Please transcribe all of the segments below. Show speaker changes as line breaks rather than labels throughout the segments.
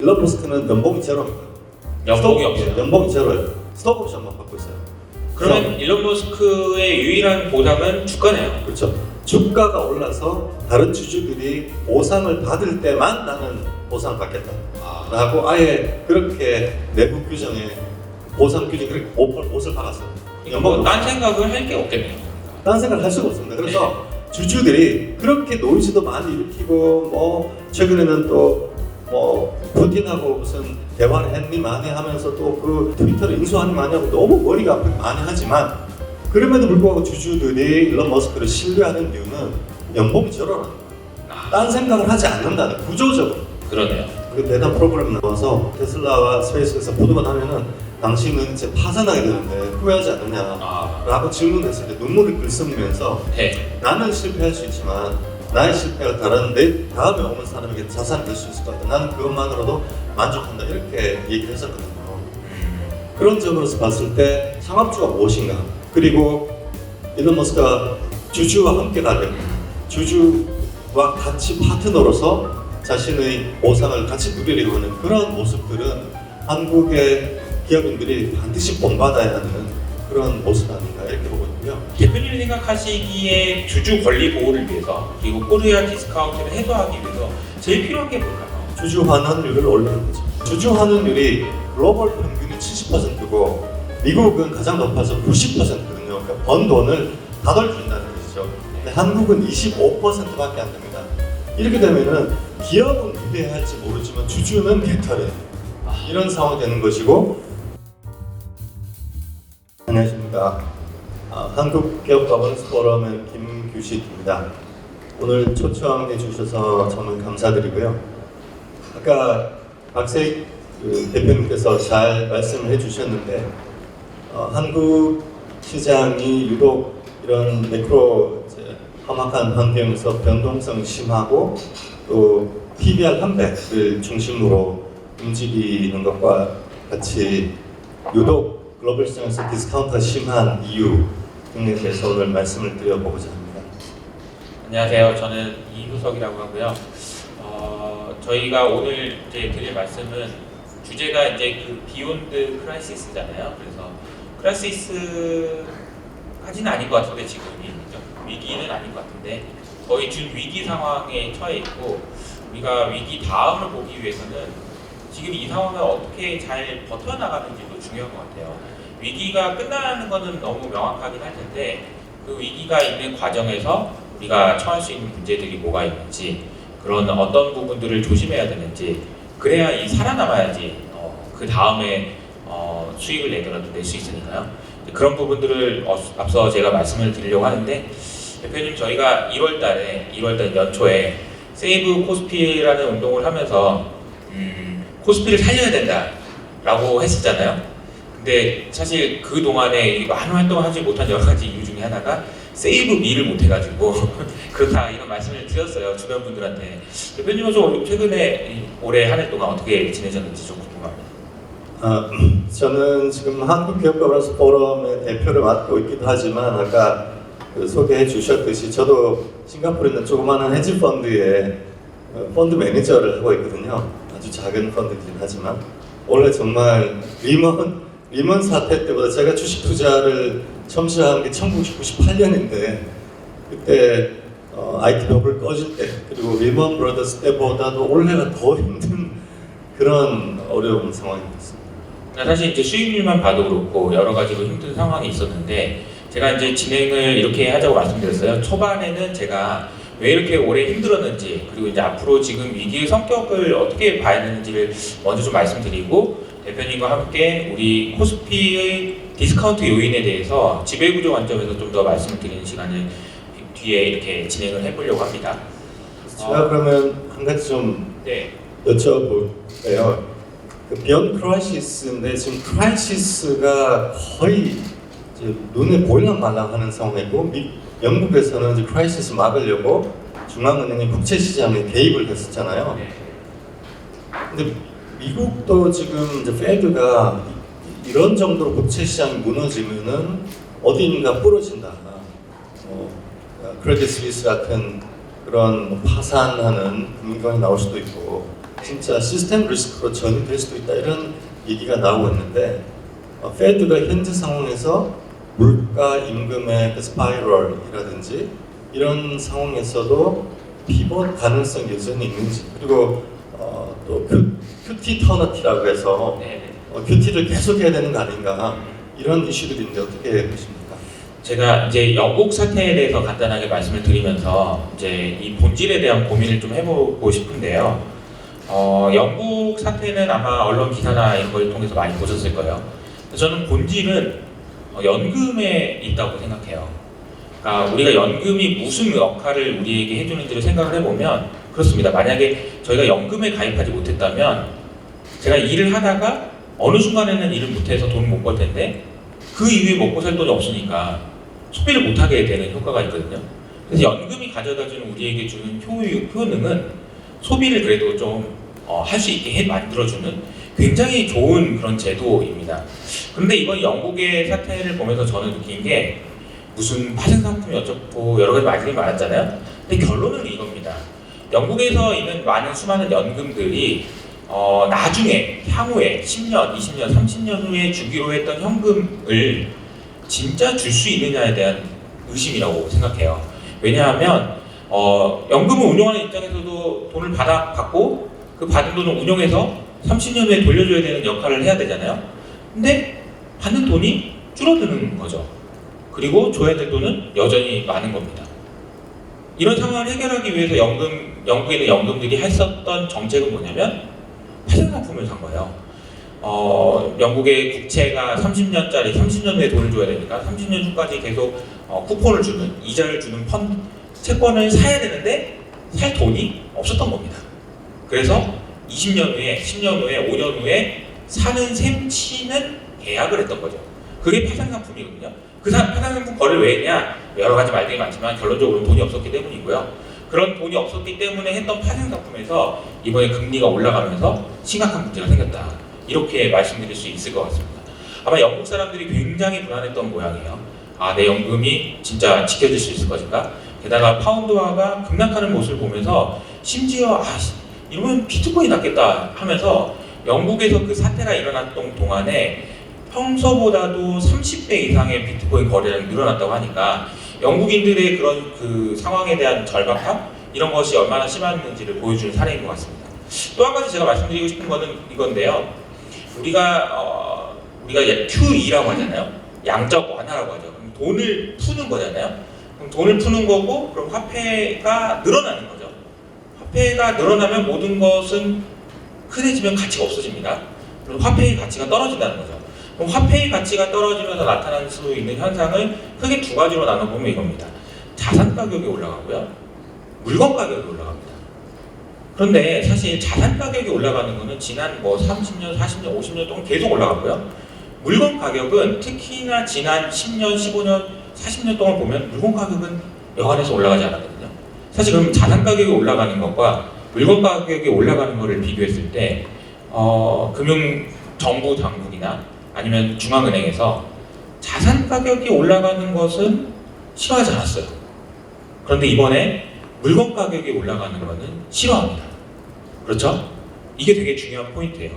일론 머스크는 연봉이 제로입니다.
연봉이 없어요.
연봉이 제로예요. 스톡 옵션만 받고 있어요.
그러면 일론 머스크의 유일한 보상은 주가네요.
그렇죠. 주가가 올라서 다른 주주들이 보상을 받을 때만 나는 보상 받겠다. 라고 아예 그렇게 내부 규정에 보상 규정에 그렇게 옷을 박았어요.
딴 생각을 할 게 없겠네요.
딴 생각을 할 수가 없습니다. 그래서 주주들이 그렇게 노이즈도 많이 일으키고 뭐 최근에는 또 뭐 푸틴하고 무슨 대화를 했니 많이 하면서 또 그 트위터를 인수하니 많이 하고 너무 머리가 아프게 많이 하지만 그럼에도 불구하고 주주들이 일론 머스크를 신뢰하는 이유는 연봉이 제로라는 거예요. 딴 생각을 하지 않는다는 구조적으로.
그러네요.
그 대단 프로그램 나와서 테슬라와 스페이스에서 보도가 나면은 당신은 이제 파산하게 되는데 후회하지 않느냐라고 질문했을 때 눈물을 글썽이면서
네.
나는 실패할 수 있지만 나의 실패가 다른 내 다음에 오는 사람에게 자산이 될 수 있을 것 같다. 나는 그것만으로도 만족한다. 이렇게 얘기했었거든요. 그런 점으로서 봤을 때 상업주가 무엇인가, 그리고 일론 머스크가 주주와 함께 가는, 주주와 같이 파트너로서 자신의 보상을 같이 누리려고 하는 그런 모습들은 한국의 기업인들이 반드시 본받아야 하는 그런 모습 아닌가 이렇게 보고 있고요.
대표님이 생각하시기에 주주 권리 보호를 위해서 그리고 코리아 디스카운트를 해소하기 위해서 제일 필요한 게 뭘까요?
주주 환원율을 올리는 거죠. 주주 환원율이 글로벌 평균이 70%고 미국은 가장 높아서 90%거든요. 그러니까 번 돈을 다 돌준다는 것이죠. 근데 한국은 25%밖에 안 됩니다. 이렇게 되면은 기업은 위대할지 모르지만 주주는 개털해요. 이런 상황이 되는 것이고. 안녕하십니까. 한국기업 거버넌스 포럼의 김규식입니다. 오늘 초청해 주셔서 정말 감사드리고요. 아까 박세익 대표님께서 잘 말씀을 해주셨는데 한국 시장이 유독 이런 매크로 험악한 환경에서 변동성이 심하고 또 PBR 300을 중심으로 움직이는 것과 같이 유독 글로벌 시장에서 디스카운트가 심한 이유 등에 대해서 오늘 말씀을 드려보고자 합니다.
안녕하세요. 저는 이효석이라고 하고요. 저희가 오늘 이제 드릴 말씀은 주제가 이제 그 비욘드 크라이시스잖아요. 그래서 크라이시스까지는 아닌 것 같은데 지금이 위기는 아닌 것 같은데 거의 준 위기 상황에 처해 있고 우리가 위기 다음을 보기 위해서는 지금 이 상황을 어떻게 잘 버텨나가는지도 중요한 것 같아요. 위기가 끝나는 것은 너무 명확하긴 할 텐데 그 위기가 있는 과정에서 우리가 처할 수 있는 문제들이 뭐가 있는지 그런 어떤 부분들을 조심해야 되는지 그래야 이 살아남아야지 그 다음에 수익을 내더라도 낼 수 있으니까요. 그런 부분들을 앞서 제가 말씀을 드리려고 하는데 대표님 저희가 1월달 연초에 세이브 코스피라는 운동을 하면서 코스피를 살려야 된다라고 했었잖아요. 근데 사실 그 동안에 많은 활동을 하지 못한 여러 가지 이유 중에 하나가 세이브 미를 못해가지고 그렇다 이런 말씀을 드렸어요 주변 분들한테. 대표님은 좀 최근에 올해 한 해 동안 어떻게 지내셨는지 좀 궁금합니다.
저는 지금 한국기업 거버넌스 포럼의 대표를 맡고 있기도 하지만 아까 소개해 주셨듯이 저도 싱가포르에 있는 조그마한 헤지 펀드의 펀드 매니저를 하고 있거든요. 아주 작은 펀드이긴 하지만 원래 정말 리먼 사태 때보다 제가 주식 투자를 처음 시작한 게 1998년인데 그때 IT 버블 꺼질 때 그리고 리먼 브라더스 때보다도 올해가 더 힘든 그런 어려운 상황이 됐습니다.
사실 이제 수익률만 봐도 그렇고 여러 가지로 힘든 상황이 있었는데 제가 이제 진행을 이렇게 하자고 말씀드렸어요. 초반에는 제가 왜 이렇게 오래 힘들었는지 그리고 이제 앞으로 지금 위기의 성격을 어떻게 봐야 되는지를 먼저 좀 말씀드리고 대표님과 함께 우리 코스피의 디스카운트 요인에 대해서 지배구조 관점에서 좀 더 말씀을 드리는 시간을 뒤에 이렇게 진행을 해보려고 합니다.
제가 그러면 한 가지 좀 여쭤볼게요. 그 비욘드 크라이시스인데 지금 크라이시스가 거의 이제 눈에 보일랑말랑하는 상황이고 영국에서는 이제 크라이시스 막으려고 중앙은행이 국채 시장에 개입을 했었잖아요. 근데 미국도 지금 이제 페드가 이런 정도로 국채 시장이 무너지면은 어딘가 부러진다. 크레딧 스위스 같은 그런 파산하는 금융기관이 나올 수도 있고 진짜 시스템 리스크로 전이될 수도 있다 이런 얘기가 나오고 있는데 페드가 현재 상황에서 물가 임금의 그 스파이럴이라든지 이런 상황에서도 피벗 가능성이 여전히 있는지 그리고 또 QT 터너티라고 해서
네.
QT를 계속해야 되는 거 아닌가 이런 이슈들인데 어떻게 보십니까?
제가 이제 영국 사태에 대해서 간단하게 말씀을 드리면서 이제 이 본질에 대한 고민을 좀 해보고 싶은데요. 영국 사태는 아마 언론 기사나 이런 걸 통해서 많이 보셨을 거예요. 저는 본질은 연금에 있다고 생각해요. 그러니까 우리가 연금이 무슨 역할을 우리에게 해주는지를 생각을 해보면 그렇습니다. 만약에 저희가 연금에 가입하지 못했다면 제가 일을 하다가 어느 순간에는 일을 못해서 돈을 못 벌 텐데 그 이후에 먹고 살 돈이 없으니까 소비를 못하게 되는 효과가 있거든요. 그래서 연금이 가져다주는 우리에게 주는 효능은 소비를 그래도 좀 할 수 있게 만들어주는 굉장히 좋은 그런 제도입니다. 그런데 이번 영국의 사태를 보면서 저는 느낀 게 무슨 파생상품이 어쩌고 여러 가지 말들이 많았잖아요. 근데 결론은 이겁니다. 영국에서 있는 많은 수많은 연금들이 나중에 향후에 10년, 20년, 30년 후에 주기로 했던 현금을 진짜 줄 수 있느냐에 대한 의심이라고 생각해요. 왜냐하면 연금을 운용하는 입장에서도 돈을 받고 그 받은 돈을 운용해서 30년 후에 돌려줘야 되는 역할을 해야 되잖아요. 근데 받는 돈이 줄어드는 거죠. 그리고 줘야 될 돈은 여전히 많은 겁니다. 이런 상황을 해결하기 위해서 영국에 있는 연금들이 했었던 정책은 뭐냐면 파생상품을 산 거예요. 영국의 국채가 30년짜리 30년 후에 돈을 줘야 되니까 30년 후까지 계속 쿠폰을 주는 이자를 주는 채권을 사야 되는데 살 돈이 없었던 겁니다. 그래서 20년 후에 10년 후에 5년 후에 사는 셈치는 계약을 했던 거죠. 그게 파생상품이거든요. 그 파생상품 거래를 왜 했냐? 여러 가지 말들이 많지만 결론적으로 돈이 없었기 때문이고요. 그런 돈이 없었기 때문에 했던 파생상품에서 이번에 금리가 올라가면서 심각한 문제가 생겼다. 이렇게 말씀드릴 수 있을 것 같습니다. 아마 영국 사람들이 굉장히 불안했던 모양이에요. 내 연금이 진짜 지켜질 수 있을 것인가? 게다가 파운드화가 급락하는 모습을 보면서 심지어 이러면 비트코인이 낫겠다 하면서 영국에서 그 사태가 일어났던 동안에 평소보다도 30배 이상의 비트코인 거래량이 늘어났다고 하니까 영국인들의 그런 그 상황에 대한 절박함 이런 것이 얼마나 심했는지를 보여주는 사례인 것 같습니다. 또 한 가지 제가 말씀드리고 싶은 거는 이건데요. 우리가 QE라고 하잖아요. 양적 완화라고 하죠. 그럼 돈을 푸는 거잖아요. 그럼 돈을 푸는 거고 그럼 화폐가 늘어나는 거죠. 화폐가 늘어나면 모든 것은 흔해지면 가치가 없어집니다. 그럼 화폐의 가치가 떨어진다는 거죠. 그럼 화폐의 가치가 떨어지면서 나타날 수 있는 현상을 크게 두 가지로 나눠보면 이겁니다. 자산 가격이 올라가고요. 물건 가격이 올라갑니다. 그런데 사실 자산 가격이 올라가는 거는 지난 30년, 40년, 50년 동안 계속 올라갔고요. 물건 가격은 특히나 지난 10년, 15년, 40년 동안 보면 물건 가격은 여간해서 올라가지 않았거든요. 사실 그럼 자산 가격이 올라가는 것과 물건 가격이 올라가는 것을 비교했을 때 정부 당국이나 아니면 중앙은행에서 자산 가격이 올라가는 것은 싫어하지 않았어요. 그런데 이번에 물건 가격이 올라가는 것은 싫어합니다. 그렇죠? 이게 되게 중요한 포인트예요.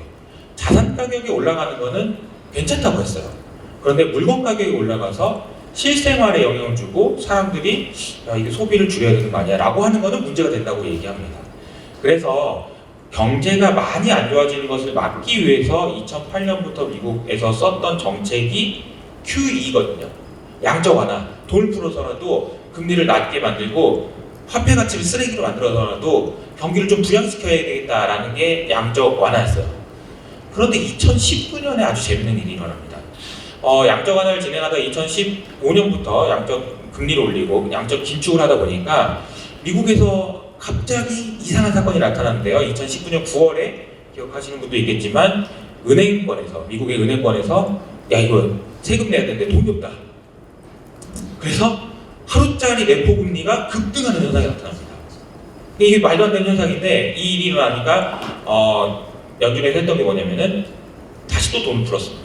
자산 가격이 올라가는 것은 괜찮다고 했어요. 그런데 물건 가격이 올라가서 실생활에 영향을 주고 사람들이 이게 소비를 줄여야 되는 거 아니야 라고 하는 것은 문제가 된다고 얘기합니다. 그래서 경제가 많이 안 좋아지는 것을 막기 위해서 2008년부터 미국에서 썼던 정책이 QE거든요. 양적 완화, 돈을 풀어서라도 금리를 낮게 만들고 화폐 가치를 쓰레기로 만들어서라도 경기를 좀 부양시켜야 되겠다라는 게 양적 완화였어요. 그런데 2019년에 아주 재밌는 일이 일어납니다. 양적 완화를 진행하다 2015년부터 양적 금리를 올리고 양적 긴축을 하다 보니까 미국에서 갑자기 이상한 사건이 나타났는데요. 2019년 9월에 기억하시는 분도 있겠지만 미국의 은행권에서 이거 세금 내야 되는데 돈이 없다. 그래서 하루짜리 레포 금리가 급등하는 현상이 나타납니다. 이게 말도 안 되는 현상인데 이 일이 일어나니까 연준에서 했던 게 뭐냐면은 다시 또 돈을 풀었습니다.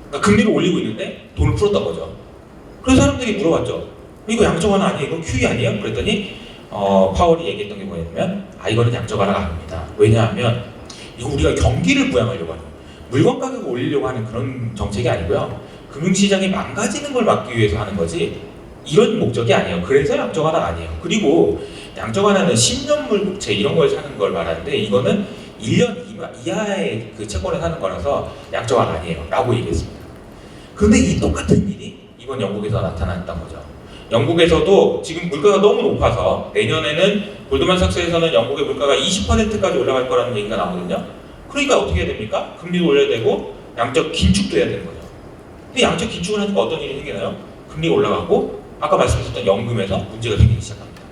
그러니까 금리를 올리고 있는데 돈을 풀었던 거죠. 그래서 사람들이 물어봤죠. 이거 양적 완화 아니에요? 이거 QE 아니에요? 그랬더니 파월이 얘기했던 게 뭐냐면 이거는 양적 완화가 아닙니다. 왜냐하면 이거 우리가 경기를 부양하려고 하는 물건 가격을 올리려고 하는 그런 정책이 아니고요. 금융시장이 망가지는 걸 막기 위해서 하는 거지 이런 목적이 아니에요. 그래서 양적 완화가 아니에요. 그리고 양적 완화는 10년물 국채 이런 걸 사는 걸 말하는데 이거는 1년 이하의 그 채권을 사는 거라서 양적 완화 아니에요. 라고 얘기했습니다. 그런데 이 똑같은 일이 이번 영국에서 나타났던 거죠. 영국에서도 지금 물가가 너무 높아서 내년에는 골드만삭스에서는 영국의 물가가 20%까지 올라갈 거라는 얘기가 나오거든요. 그러니까 어떻게 해야 됩니까? 금리도 올려야 되고 양적 긴축도 해야 되는 거죠. 근데 양적 긴축을 하니까 어떤 일이 생기나요? 금리가 올라가고 아까 말씀하셨던 연금에서 문제가 생기기 시작합니다.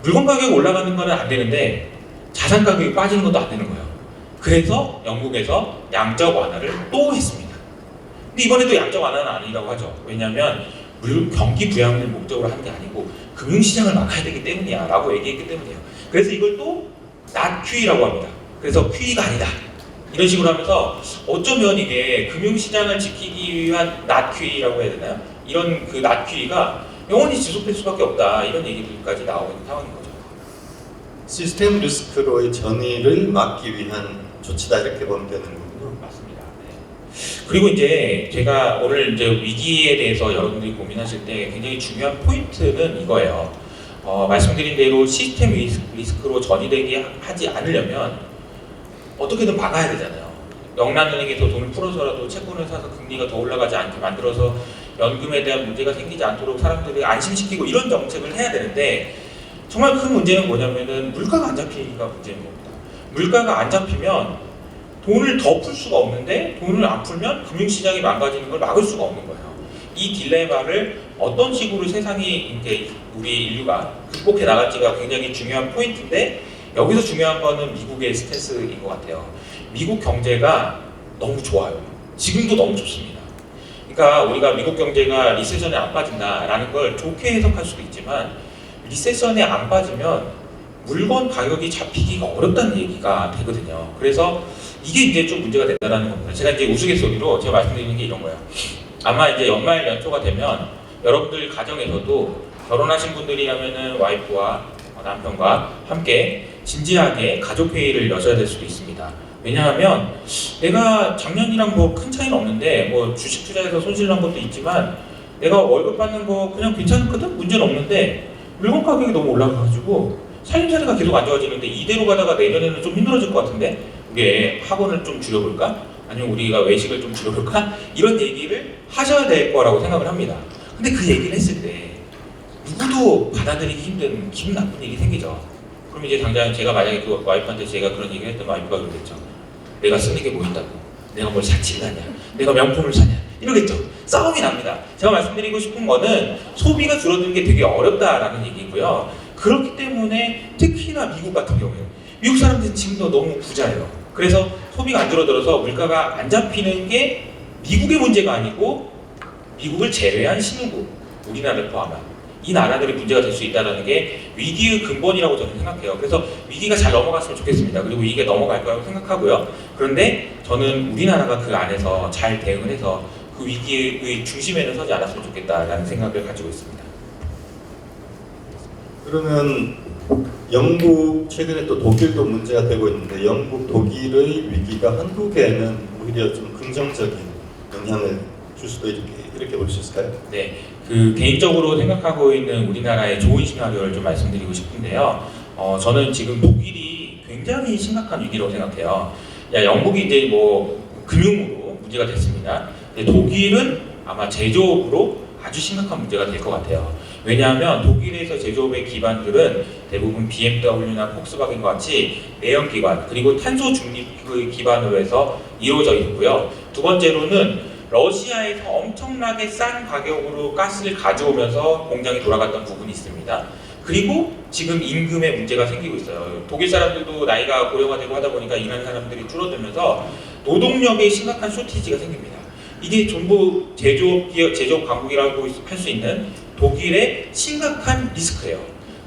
물건 가격이 올라가는 거는 안 되는데 자산 가격이 빠지는 것도 안 되는 거예요. 그래서 영국에서 양적 완화를 또 했습니다. 근데 이번에도 양적 완화는 아니라고 하죠. 왜냐하면 경기 부양을 목적으로 하는 게 아니고 금융시장을 막아야 되기 때문이야 라고 얘기했기 때문이에요. 그래서 이걸 또 not QE라고 합니다. 그래서 QE가 아니다 이런 식으로 하면서 어쩌면 이게 금융시장을 지키기 위한 not QE라고 해야 되나요? 이런 그 not QE가 영원히 지속될 수밖에 없다 이런 얘기들까지 나오고 있는 상황인 거죠.
시스템 리스크로의 전이를 막기 위한 조치다 이렇게 보면 되는 거군요.
맞습니다. 네. 그리고 이제 제가 오늘 이제 위기에 대해서 여러분들이 고민하실 때 굉장히 중요한 포인트는 이거예요. 말씀드린 대로 시스템 리스크로 전이되게 하지 않으려면 어떻게든 막아야 되잖아요. 영란은행에서 돈을 풀어서라도 채권을 사서 금리가 더 올라가지 않게 만들어서 연금에 대한 문제가 생기지 않도록 사람들을 안심시키고 이런 정책을 해야 되는데 정말 큰 문제는 뭐냐면은 물가가 안 잡히기가 문제인 겁니다. 물가가 안 잡히면 돈을 더 풀 수가 없는데 돈을 안 풀면 금융시장이 망가지는 걸 막을 수가 없는 거예요. 이 딜레마를 어떤 식으로 세상이 이제 우리 인류가 극복해 나갈지가 굉장히 중요한 포인트인데 여기서 중요한 거는 미국의 스탠스인 것 같아요. 미국 경제가 너무 좋아요. 지금도 너무 좋습니다. 그러니까 우리가 미국 경제가 리세션에 안 빠진다라는 걸 좋게 해석할 수도 있지만 리세션에 안 빠지면 물건 가격이 잡히기가 어렵다는 얘기가 되거든요. 그래서 이게 이제 좀 문제가 된다는 겁니다. 제가 이제 우스갯소리로 제가 말씀드리는 게 이런 거예요. 아마 이제 연말 연초가 되면 여러분들 가정에서도 결혼하신 분들이라면은 와이프와 남편과 함께 진지하게 가족회의를 여셔야 될 수도 있습니다. 왜냐하면 내가 작년이랑 뭐 큰 차이는 없는데 뭐 주식 투자해서 손실 난 것도 있지만 내가 월급 받는 거 그냥 괜찮거든? 문제는 없는데 물건 가격이 너무 올라가가지고 살림살이가 계속 안 좋아지는데 이대로 가다가 내년에는 좀 힘들어질 것 같은데 우리 학원을 좀 줄여볼까? 아니면 우리가 외식을 좀 줄여볼까? 이런 얘기를 하셔야 될 거라고 생각을 합니다. 근데 그 얘기를 했을 때 누구도 받아들이기 힘든 기분 나쁜 일이 생기죠. 그럼 이제 당장 제가 만약에 그 와이프한테 제가 그런 얘기를 했던 와이프가 그러겠죠. 내가 쓰는 게 뭐 있다고? 내가 뭘 사치하냐? 내가 명품을 사냐? 이러겠죠. 싸움이 납니다. 제가 말씀드리고 싶은 거는 소비가 줄어드는 게 되게 어렵다라는 얘기고요. 그렇기 때문에 특히나 미국 같은 경우에 미국 사람들은 지금도 너무 부자예요. 그래서 소비가 안 줄어들어서 물가가 안 잡히는 게 미국의 문제가 아니고 미국을 제외한 신흥국, 우리나라를 포함한 이 나라들이 문제가 될 수 있다는 게 위기의 근본이라고 저는 생각해요. 그래서 위기가 잘 넘어갔으면 좋겠습니다. 그리고 위기가 넘어갈 거라고 생각하고요. 그런데 저는 우리나라가 그 안에서 잘 대응을 해서 그 위기의 중심에는 서지 않았으면 좋겠다라는 생각을 가지고 있습니다.
그러면 영국 최근에 또 독일도 문제가 되고 있는데 영국 독일의 위기가 한국에는 오히려 좀 긍정적인 영향을 줄 수도 이렇게 볼 수 있을까요?
네, 그 개인적으로 생각하고 있는 우리나라의 좋은 시나리오를 좀 말씀드리고 싶은데요. 저는 지금 독일이 굉장히 심각한 위기라고 생각해요. 영국이 이제 뭐 금융으로 문제가 됐습니다. 근데 독일은 아마 제조업으로 아주 심각한 문제가 될 것 같아요. 왜냐하면 독일에서 제조업의 기반들은 대부분 BMW나 폭스바겐과 같이 내연기관 그리고 탄소 중립의 기반으로 해서 이루어져 있고요. 두 번째로는 러시아에서 엄청나게 싼 가격으로 가스를 가져오면서 공장이 돌아갔던 부분이 있습니다. 그리고 지금 임금에 문제가 생기고 있어요. 독일 사람들도 나이가 고령화되고 하다 보니까 일하는 사람들이 줄어들면서 노동력에 심각한 쇼티지가 생깁니다. 이게 전부 제조업 강국이라고 할 수 있는 독일의 심각한 리스크예요.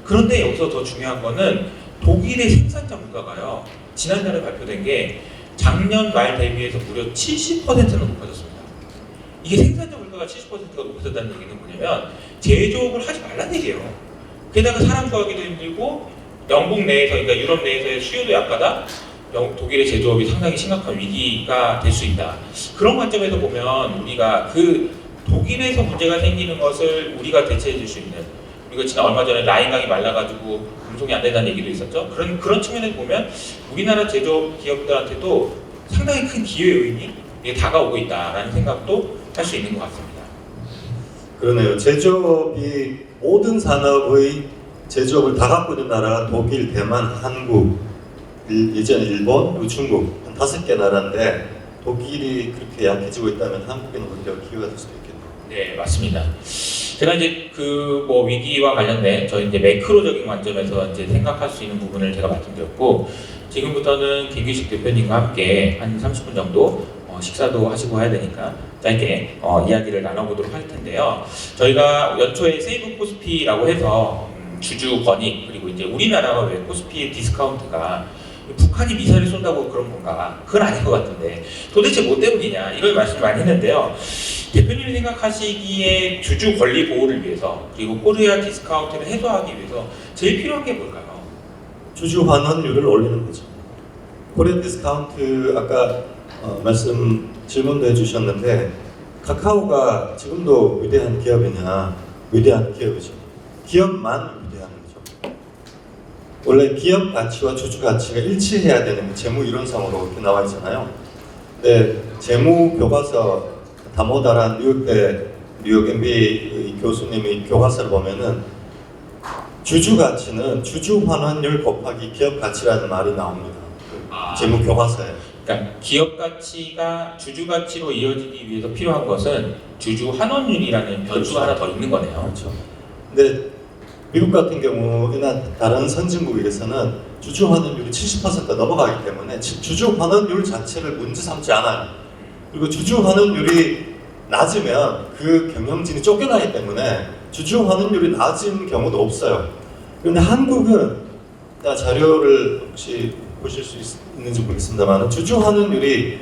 그런데 여기서 더 중요한 거는 독일의 생산자 물가가요. 지난달에 발표된 게 작년 말 대비해서 무려 70%나 높아졌습니다. 이게 생산자 물가가 70%가 높아졌다는 얘기는 뭐냐면 제조업을 하지 말란 얘기예요. 게다가 사람 구하기도 힘들고 영국 내에서 그러니까 유럽 내에서의 수요도 약하다. 독일의 제조업이 상당히 심각한 위기가 될 수 있다. 그런 관점에서 보면 우리가 그 독일에서 문제가 생기는 것을 우리가 대체해 줄 수 있는 우리가 지난 얼마 전에 라인강이 말라가지고 운송이 안 된다는 얘기도 있었죠. 그런 측면에서 보면 우리나라 제조업 기업들한테도 상당히 큰 기회 요인이 다가오고 있다라는 생각도 할 수 있는 것 같습니다.
그러네요. 제조업이 모든 산업의 제조업을 다 갖고 있는 나라가 독일, 대만, 한국, 예전에 일본, 그리고 중국 한 5개 나라인데 독일이 그렇게 약해지고 있다면 한국에는 오히려 기회가 될 수도 있겠네요.
네, 맞습니다. 제가 이제 그 뭐 위기와 관련된 저희 이제 매크로적인 관점에서 이제 생각할 수 있는 부분을 제가 말씀드렸고 지금부터는 김규식 대표님과 함께 한 30분 정도 식사도 하시고 해야 되니까 짧게 이야기를 나눠보도록 할 텐데요. 저희가 연초에 세이브 코스피라고 해서 주주 권익 그리고 이제 우리나라가 왜 코스피 디스카운트가 북한이 미사일을 쏜다고 그런 건가? 그건 아닌 것 같은데 도대체 뭐 때문이냐 이걸 말씀 많이 했는데요. 대표님이 생각하시기에 주주 권리 보호를 위해서 그리고 코리아 디스카운트를 해소하기 위해서 제일 필요한 게 뭘까요?
주주 환원율을 올리는 거죠. 코리아 디스카운트 아까 질문도 해주셨는데 카카오가 지금도 위대한 기업이냐? 위대한 기업이죠. 기업만 위대한 거죠. 원래 기업 가치와 주주 가치가 일치해야 되는 재무 이론상으로 이렇게 나와 있잖아요. 근데 재무 교과서 다모다란 뉴욕 MBA 교수님이 교과서를 보면은 주주 가치는 주주 환원율 곱하기 기업 가치라는 말이 나옵니다. 재무 교과서에.
그러니까 기업 가치가 주주 가치로 이어지기 위해서 필요한 것은 주주 환원율이라는 변수가 하나 더 있는 거네요.
그렇죠. 근데 미국 같은 경우나 다른 선진국에서는 주주 환원율이 70%가 넘어가기 때문에 주주 환원율 자체를 문제 삼지 않아요. 그리고 주주 환원율이 낮으면 그 경영진이 쫓겨나기 때문에 주주 환원율이 낮은 경우도 없어요. 그런데 한국은 자료를 혹시 보실 수 있는지 모르겠습니다만 주주 환원율이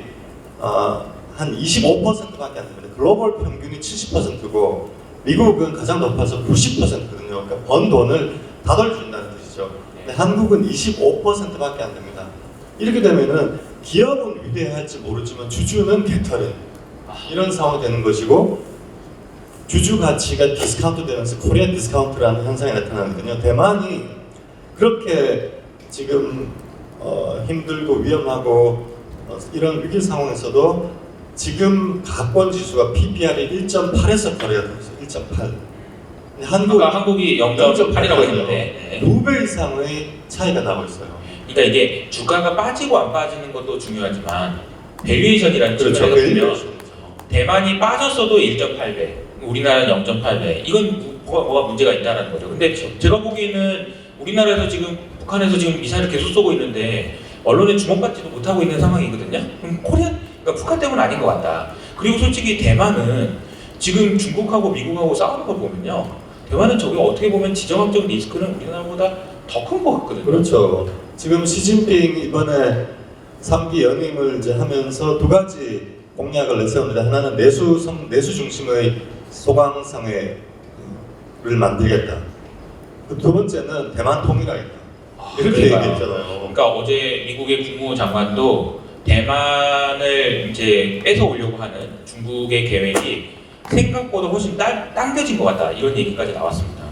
한 25%밖에 안 됩니다. 글로벌 평균이 70%고 미국은 가장 높아서 90%거든요. 그러니까 번 돈을 다 돌려준다는 뜻이죠. 근데 한국은 25%밖에 안 됩니다. 이렇게 되면은 기업은 위대할지 모르지만 주주는 개털은 이런 상황이 되는 것이고 주주 가치가 디스카운트 되면서 코리아 디스카운트라는 현상이 나타나거든요. 대만이 그렇게 지금 힘들고 위험하고 이런 위기 상황에서도 지금 가권 지수가 PBR이 1.8에서 거래가 되고 있어요. 1.8.
한국이 0.8이라고 했는데
2배 이상의 차이가 나고 있어요.
그러니까 이게 주가가 빠지고 안 빠지는 것도 중요하지만 밸류에이션이라는
그렇죠.
측면에서 보면 대만이 빠졌어도 1.8배, 우리나라는 0.8배. 이건 뭐가 문제가 있다는 거죠. 근데 제가 보기에는 우리나라에서 지금 북한에서 지금 미사일을 계속 쏘고 있는데 언론에 주목받지도 못하고 있는 상황이거든요. 그럼 그러니까 북한 때문 아닌 것 같다. 그리고 솔직히 대만은 지금 중국하고 미국하고 싸우는 걸 보면요. 대만은 저게 어떻게 보면 지정학적 리스크는 우리나라보다 더 큰 것 같거든요.
그렇죠. 지금 시진핑 이번에 3기 연임을 이제 하면서 두 가지 공약을 내세웁니다. 하나는 내수 중심의 소강상회를 만들겠다. 두 번째는 대만 통일하겠다. 이렇게 얘기했잖아요.
그러니까 어제 미국의 국무장관도 대만을 이제 뺏어오려고 하는 중국의 계획이 생각보다 훨씬 당겨진 것 같다. 이런 얘기까지 나왔습니다.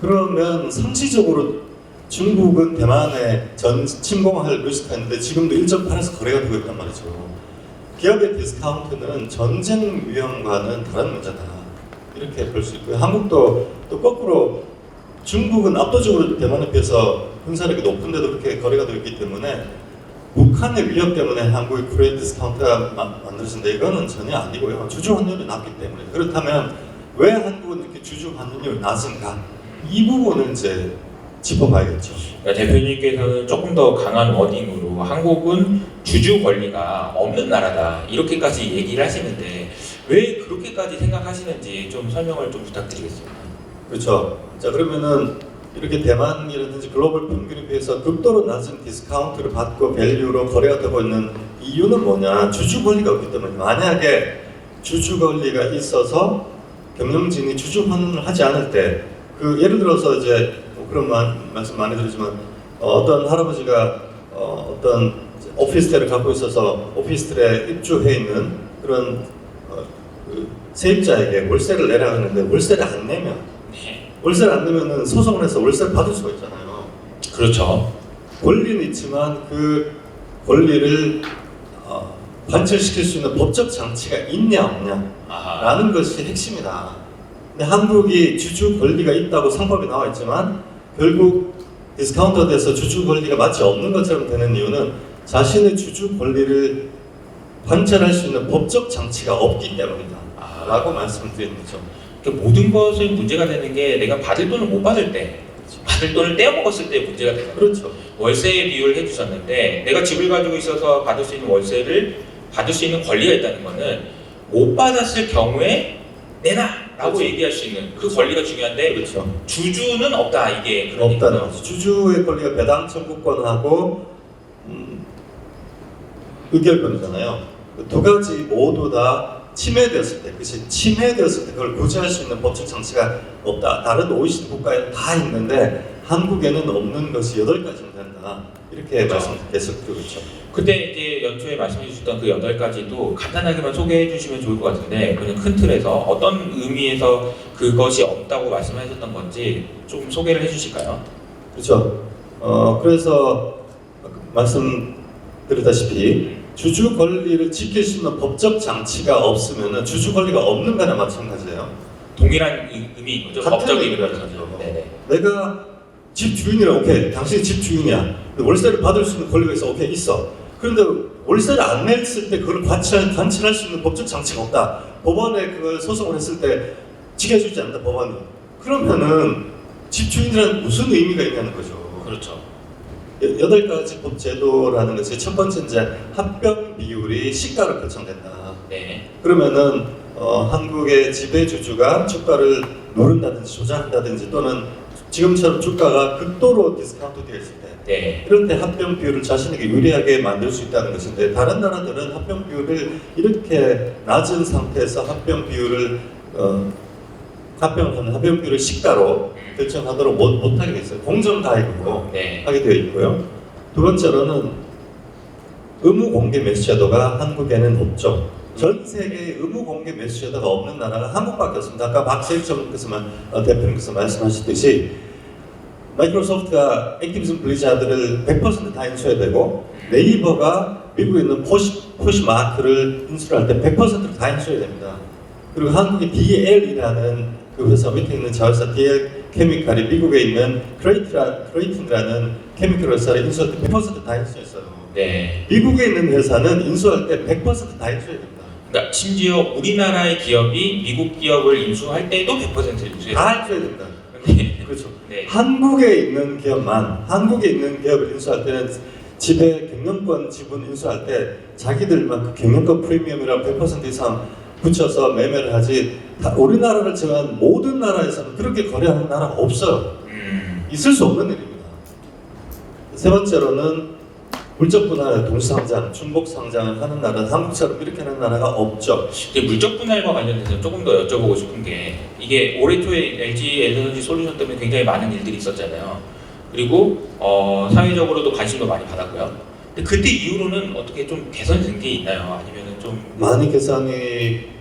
그러면 상시적으로 중국은 대만에 침공할 리스크가 있는데 지금도 1.8에서 거래가 되고 있단 말이죠. 기업의 디스카운트는 전쟁 위험과는 다른 문제다. 이렇게 볼 수 있고요. 한국도 또 거꾸로 중국은 압도적으로 대만에 비해서 군사력이 높은데도 그렇게 거래가 되어 있기 때문에 북한의 위협 때문에 한국의 코리아 디스카운트가 만들어진다. 이거는 전혀 아니고요. 주주 환율이 낮기 때문에. 그렇다면 왜 한국은 이렇게 주주 환율이 낮은가? 이 부분을 이제 짚어봐야겠죠.
그러니까 대표님께서는 조금 더 강한 워딩으로 한국은 주주 권리가 없는 나라다 이렇게까지 얘기를 하시는데 왜 그렇게까지 생각하시는지 좀 설명을 좀 부탁드리겠습니다.
그렇죠. 자 그러면은 이렇게 대만이라든지 글로벌 평균에 비해서 극도로 낮은 디스카운트를 받고 밸류로 거래가 되고 있는 이유는 뭐냐? 주주 권리가 없기 때문에. 만약에 주주 권리가 있어서 경영진이 주주 환원을 하지 않을 때 그 예를 들어서 이제 뭐 그런 말씀 많이 드리지만 어떤 할아버지가 어떤 오피스텔을 갖고 있어서 오피스텔에 입주해 있는 그런 그 세입자에게 월세를 내라 하는데 월세를 안 내면
네.
월세를 안 내면은 소송을 해서 월세를 받을 수가 있잖아요.
그렇죠.
권리는 있지만 그 권리를 관철시킬 수 있는 법적 장치가 있냐 없냐
아하.
라는 것이 핵심이다. 근데 한국이 주주 권리가 있다고 상법에 나와 있지만 결국 디스카운터에서 주주 권리가 마치 없는 것처럼 되는 이유는 자신의 주주 권리를 관철할 수 있는 법적 장치가 없기 때문이다 라고 말씀을 드리는 거죠.
그러니까 모든 것은 문제가 되는 게 내가 받을 돈을 못 받을 때, 받을 돈을 떼어 먹었을 때 문제가 되는 거예요.
그렇죠.
월세의 비율을 해주셨는데 내가 집을 가지고 있어서 받을 수 있는 월세를 받을 수 있는 권리가 있다는 거는 못 받았을 경우에 내놔라고
그렇죠.
얘기할 수 있는 그 권리가 중요한데
그렇죠.
주주는 없다 이게 그런
없다는
얘기죠.
거죠. 주주의 권리가 배당 청구권하고 의결권이잖아요. 그 두 가지 모두 다 침해되었을 때, 그것이 침해되었을 때 그걸 구제할 수 있는 법적 장치가 없다. 다른 OECD 국가에 다 있는데 한국에는 없는 것이 8가지나 된다. 이렇게
그렇죠.
말씀 계속 드리고 있죠.
그때 이제 연초에 말씀해 주셨던 그 8가지도 간단하게만 소개해 주시면 좋을 것 같은데 그냥 큰 틀에서 어떤 의미에서 그것이 없다고 말씀하셨던 건지 좀 소개를 해 주실까요?
그렇죠. 그래서 말씀드렸다시피 주주 권리를 지킬 수 있는 법적 장치가 없으면 주주 권리가 없는 거나 마찬가지예요.
동일한 의미인 거죠.
같은
법적
의미라는
의미라는
거죠.
거죠. 네네.
내가 집 주인이라 오케이, 당신이 집 주인이야. 근데 월세를 받을 수 있는 권리가 있어, 오케이, 있어. 그런데 월세를 안 냈을 때 그걸 관찰할 수 있는 법적 장치가 없다. 법원에 그걸 소송을 했을 때 지켜주지 않는다, 법원이. 그러면은 집 주인이라는 무슨 의미가 있냐는 거죠.
그렇죠.
8가지 법 제도라는 것이 첫 번째 이제 합병 비율이 시가로 결정된다.
네.
그러면은 한국의 지배주주가 주가를 누른다든지 조작한다든지 또는 지금처럼 주가가 극도로 디스카운트 되어 있을 때
네.
그럴 때 합병 비율을 자신에게 유리하게 만들 수 있다는 것인데 다른 나라들은 합병 비율을 이렇게 낮은 상태에서 합병 비율을 합병 비율을 시가로 결정하도록 못하게 돼 있어요. 공정가입으로
네.
하게 되어 있고요. 두 번째로는 의무 공개 매수 제도가 한국에는 없죠. 전 세계에 의무 공개 매수 제도가 없는 나라가 한국밖에 없습니다. 아까 박세익 대표님께서 말씀하셨듯이 마이크로소프트가 액티비즘 블리자드를 100% 다 인수해야 되고 네이버가 미국에 있는 포시마크를 인수할 때 100%를 다 인수해야 됩니다. 그리고 한국의 DL이라는 그 회사 밑에 있는 자회사 DL 케미칼이 미국에 있는 크레이튼이라는 케미컬 회사를 인수할 때 100%다 인수했어요.
네.
미국에 있는 회사는 인수할 때 100%다 인수해야 됩니다.
그러니까 심지어 우리나라의 기업이 미국 기업을 인수할 때도 100% 인수해요.
다 인수해야 됩니다.
네.
그렇죠.
네.
한국에 있는 기업을 인수할 때는 지배 경영권 지분 인수할 때 자기들만 그 경영권 프리미엄이랑 100% 이상 붙여서 매매를 하지 우리나라를 제외한 모든 나라에서는 그렇게 거래하는 나라가 없어요. 있을 수 없는 일입니다. 세 번째로는 물적 분할 동시상장, 중복 상장을 하는 나라는 한국처럼 이렇게 하는 나라가 없죠.
근데 물적 분할과 관련해서 조금 더 여쭤보고 싶은 게 이게 올해 초에 LG 에너지 솔루션 때문에 굉장히 많은 일들이 있었잖아요. 그리고 사회적으로도 관심도 많이 받았고요. 근데 그때 이후로는 어떻게 좀 개선된 게 있나요? 아니면은 좀
많이 개선이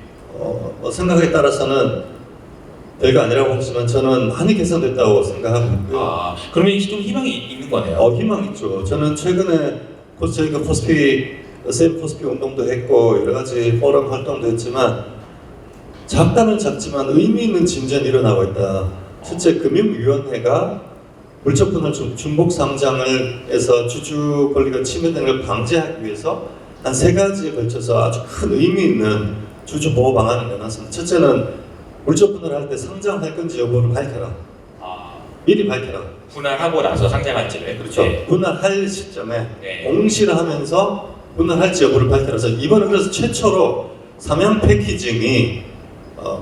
생각에 따라서는 별거 아니라고 하지만 저는 많이 개선됐다고 생각하고 있고요.
그러면 이제 좀 희망이 있는 거네요.
희망 있죠. 저는 최근에 저희가 세이브 코스피 운동도 했고 여러 가지 포럼 활동도 했지만 작다면 작지만 의미 있는 진전이 일어나고 있다. 실제 금융위원회가 물적 분할 중복 상장을 해서 주주 권리가 침해되는 걸 방지하기 위해서 한 3가지에 걸쳐서 아주 큰 의미 있는 주주 보호 방안을 내놨습니다. 첫째는 물적 분할할 때 상장할 건지 여부를 밝혀라. 미리 밝혀라.
분할하고 나서 상장할지를.
그렇죠.
네.
분할할 시점에
네.
공시를 하면서 분할할지 여부를 밝혀라서 이번에 그래서 최초로 삼양 패키징이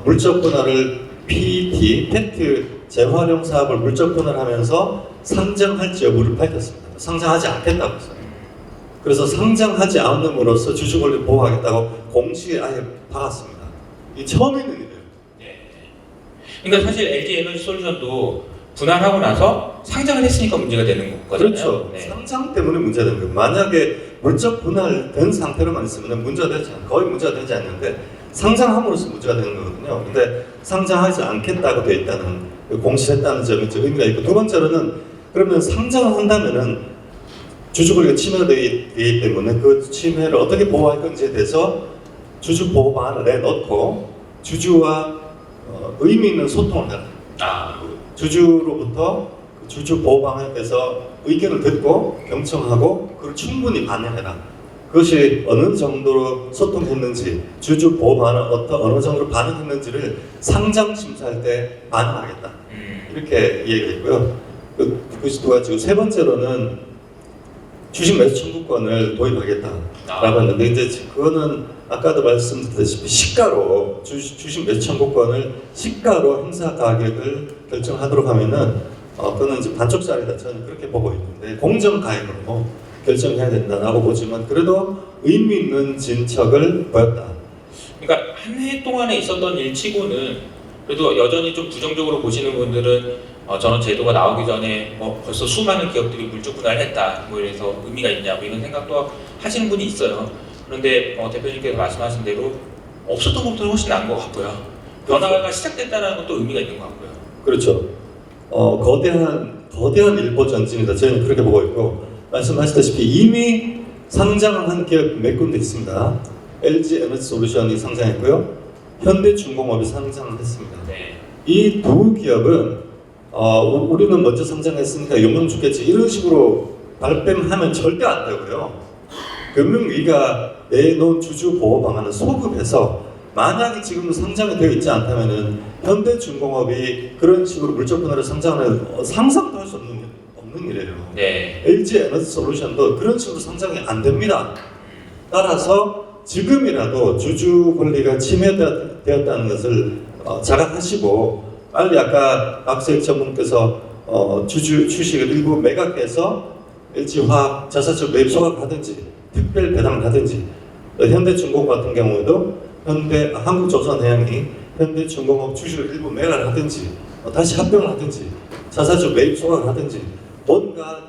물적 분할을 PET, 팩트 재활용 사업을 물적 분할하면서 상장할지 여부를 밝혔습니다. 상장하지 않겠다고 했어요. 그래서 상장하지 않음으로써 주주 권리를 보호하겠다고 공시에 아예 박았습니다. 이 처음 있는 일이에요.
네. 그러니까 사실 LG 에너지 솔루션도 분할하고 나서 상장을 했으니까 문제가 되는 거잖아요.
그렇죠.
네.
상장 때문에 문제가 되는 거예요. 만약에 물적 분할된 상태로만 있으면 문제가 되지 않아요. 거의 문제가 되지 않는데 상장함으로써 문제가 되는 거거든요. 근데 상장하지 않겠다고 돼 있다는 공시했다는 점이 좀 의미가 있고, 두 번째로는 그러면 상장을 한다면은 주주 권리가 침해되기 때문에 그 침해를 어떻게 보호할 건지에 대해서 주주 보호 방안을 내놓고 주주와 의미 있는 소통을 해라. 주주로부터 그 주주 보호 방안에 대해서 의견을 듣고 경청하고 그걸 충분히 반영해라. 그것이 어느 정도로 소통했는지, 주주 보호 방안을 어느 정도로 반영했는지를 상장 심사할 때 반영하겠다. 이렇게 얘기했고요. 그것이 두 가지고, 세 번째로는 주식 매수 청구권을 도입하겠다라고 했는데, 이제 그거는 아까도 말씀드렸다시피 시가로 주식 매수 청구권을 시가로 행사 가격을 결정하도록 하면은 그거는 이제 반쪽짜리다, 저는 그렇게 보고 있는데, 공정 가액으로 결정해야 된다라고 보지만 그래도 의미 있는 진척을 보였다.
그러니까 한 해 동안에 있었던 일치고는 그래도 여전히 좀 부정적으로 보시는 분들은 저는 제도가 나오기 전에 벌써 수많은 기업들이 물적 분할했다, 뭐 이래서 의미가 있냐, 뭐 이런 생각도 하시는 분이 있어요. 그런데 대표님께서 말씀하신 대로 없었던 것보다 훨씬 나은 것 같고요. 변화가 시작됐다는 것도 의미가 있는 것 같고요.
그렇죠. 거대한 일보 전진이다, 저는 그렇게 보고 있고, 말씀하셨다시피 이미 상장을 한 기업 몇 군데 있습니다. LG 에너지 솔루션이 상장했고요, 현대중공업이 상장을 했습니다.
네.
이 두 기업은 우리는 먼저 상장했으니까 용명 주겠지, 이런 식으로 발뺌하면 절대 안 되고요. 금융위가 내놓은 주주 보호 방안을 소급해서, 만약에 지금 상장이 되어 있지 않다면은 현대중공업이 그런 식으로 물적 분할을 상장을 상상도 할 수 없는 일이에요.
네.
LG 에너지 솔루션도 그런 식으로 상장이 안 됩니다. 따라서 지금이라도 주주 권리가 침해되었다는 것을 자각하시고, 빨리 아까 박세익 전문께서 주식을 일부 매각해서 LG화학 자사주 매입 소각하든지 특별 배당을 하든지, 현대중공업 같은 경우에도 한국조선해양이 현대중공업 주식을 일부 매각을 하든지 다시 합병을 하든지 자사주 매입 소각을 하든지 뭔가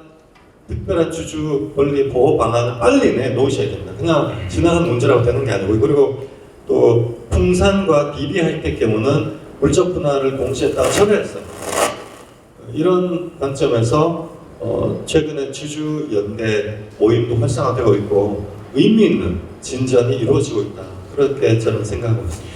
특별한 주주 권리 보호 방안을 빨리 내놓으셔야 됩니다. 그냥 지나간 문제라고 되는 게 아니고, 그리고 또 풍산과 DB 하이텍 경우는 물적 분할을 공시했다가 철회했어요. 이런 관점에서 최근에 주주 연대 모임도 활성화되고 있고 의미 있는 진전이 이루어지고 있다, 그렇게 저는 생각하고 있습니다.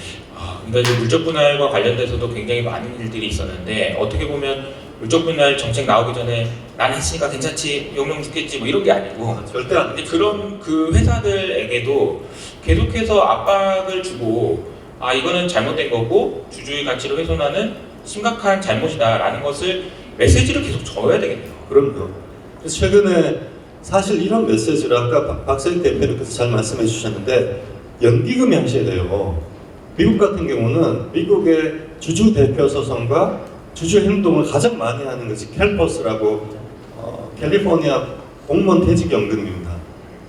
그러니까 이제 물적 분할과 관련돼서도 굉장히 많은 일들이 있었는데, 어떻게 보면 물적 분할 정책 나오기 전에 난 했으니까 괜찮지, 용명 죽겠지, 뭐 이런 게 아니고
절대 안
근데 그런 그 회사들에게도 계속해서 압박을 주고, 이거는 잘못된 거고 주주의 가치를 훼손하는 심각한 잘못이다라는 것을 메시지를 계속 줘야 되겠네요.
그럼요. 그래서 최근에 사실 이런 메시지를 아까 박세익 대표님께서 잘 말씀해 주셨는데, 연기금이 하셔야 돼요. 미국 같은 경우는 미국의 주주 대표 소송과 주주 행동을 가장 많이 하는 것이 캘퍼스라고 캘리포니아 공무원 퇴직연금입니다.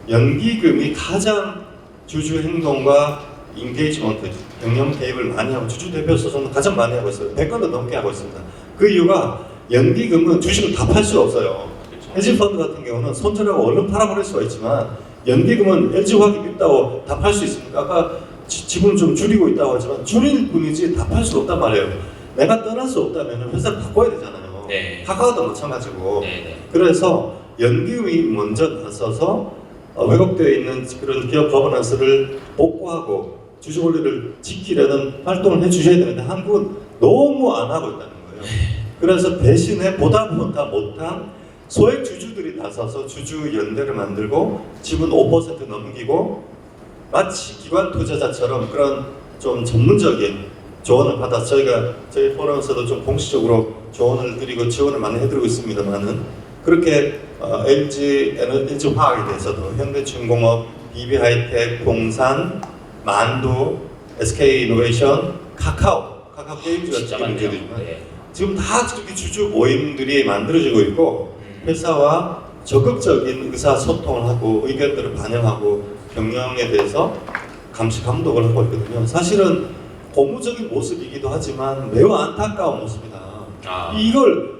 연기금이 가장 주주 행동과 인게이지먼트, 경영 개입을 많이 하고 주주 대표 소송도 가장 많이 하고 있어요. 100건도 넘게 하고 있습니다. 그 이유가 연기금은 주식을 다 팔 수가 없어요. 헤지펀드 같은 경우는 손절하고 얼른 팔아버릴 수가 있지만, 연기금은 LG화학이 밉다고 다 팔 수 있습니까? 아까 지분을 좀 줄이고 있다고 하지만 줄일 뿐이지 다 팔 수 없단 말이에요. 내가 떠날 수 없다면 회사를 바꿔야 되잖아요.
네.
카카오도 마찬가지고.
네.
그래서 연기금이 먼저 나서서 왜곡되어 있는 그런 기업 거버넌스를 복구하고 주주 권리를 지키려는 활동을 해주셔야 되는데, 한국은 너무 안 하고 있다는 거예요. 그래서 대신에 보다 못한 소액 주주들이 나서서 주주 연대를 만들고 지분 5% 넘기고, 마치 기관 투자자처럼 그런 좀 전문적인 조언을 받아서 저희 포럼에서도 좀 공식적으로 조언을 드리고 지원을 많이 해드리고 있습니다만은, 그렇게 LG화학에 대해서도 현대중공업, DB하이텍, 동산, 만두, SK이노베이션, 카카오 게임즈가
진짜 많네요. 네.
지금 다 저기 주주 모임들이 만들어지고 있고, 회사와 적극적인 의사소통을 하고 의견들을 반영하고 경영에 대해서 감시 감독을 하고 있거든요. 사실은 고무적인 모습이기도 하지만 매우 안타까운 모습이다. 이걸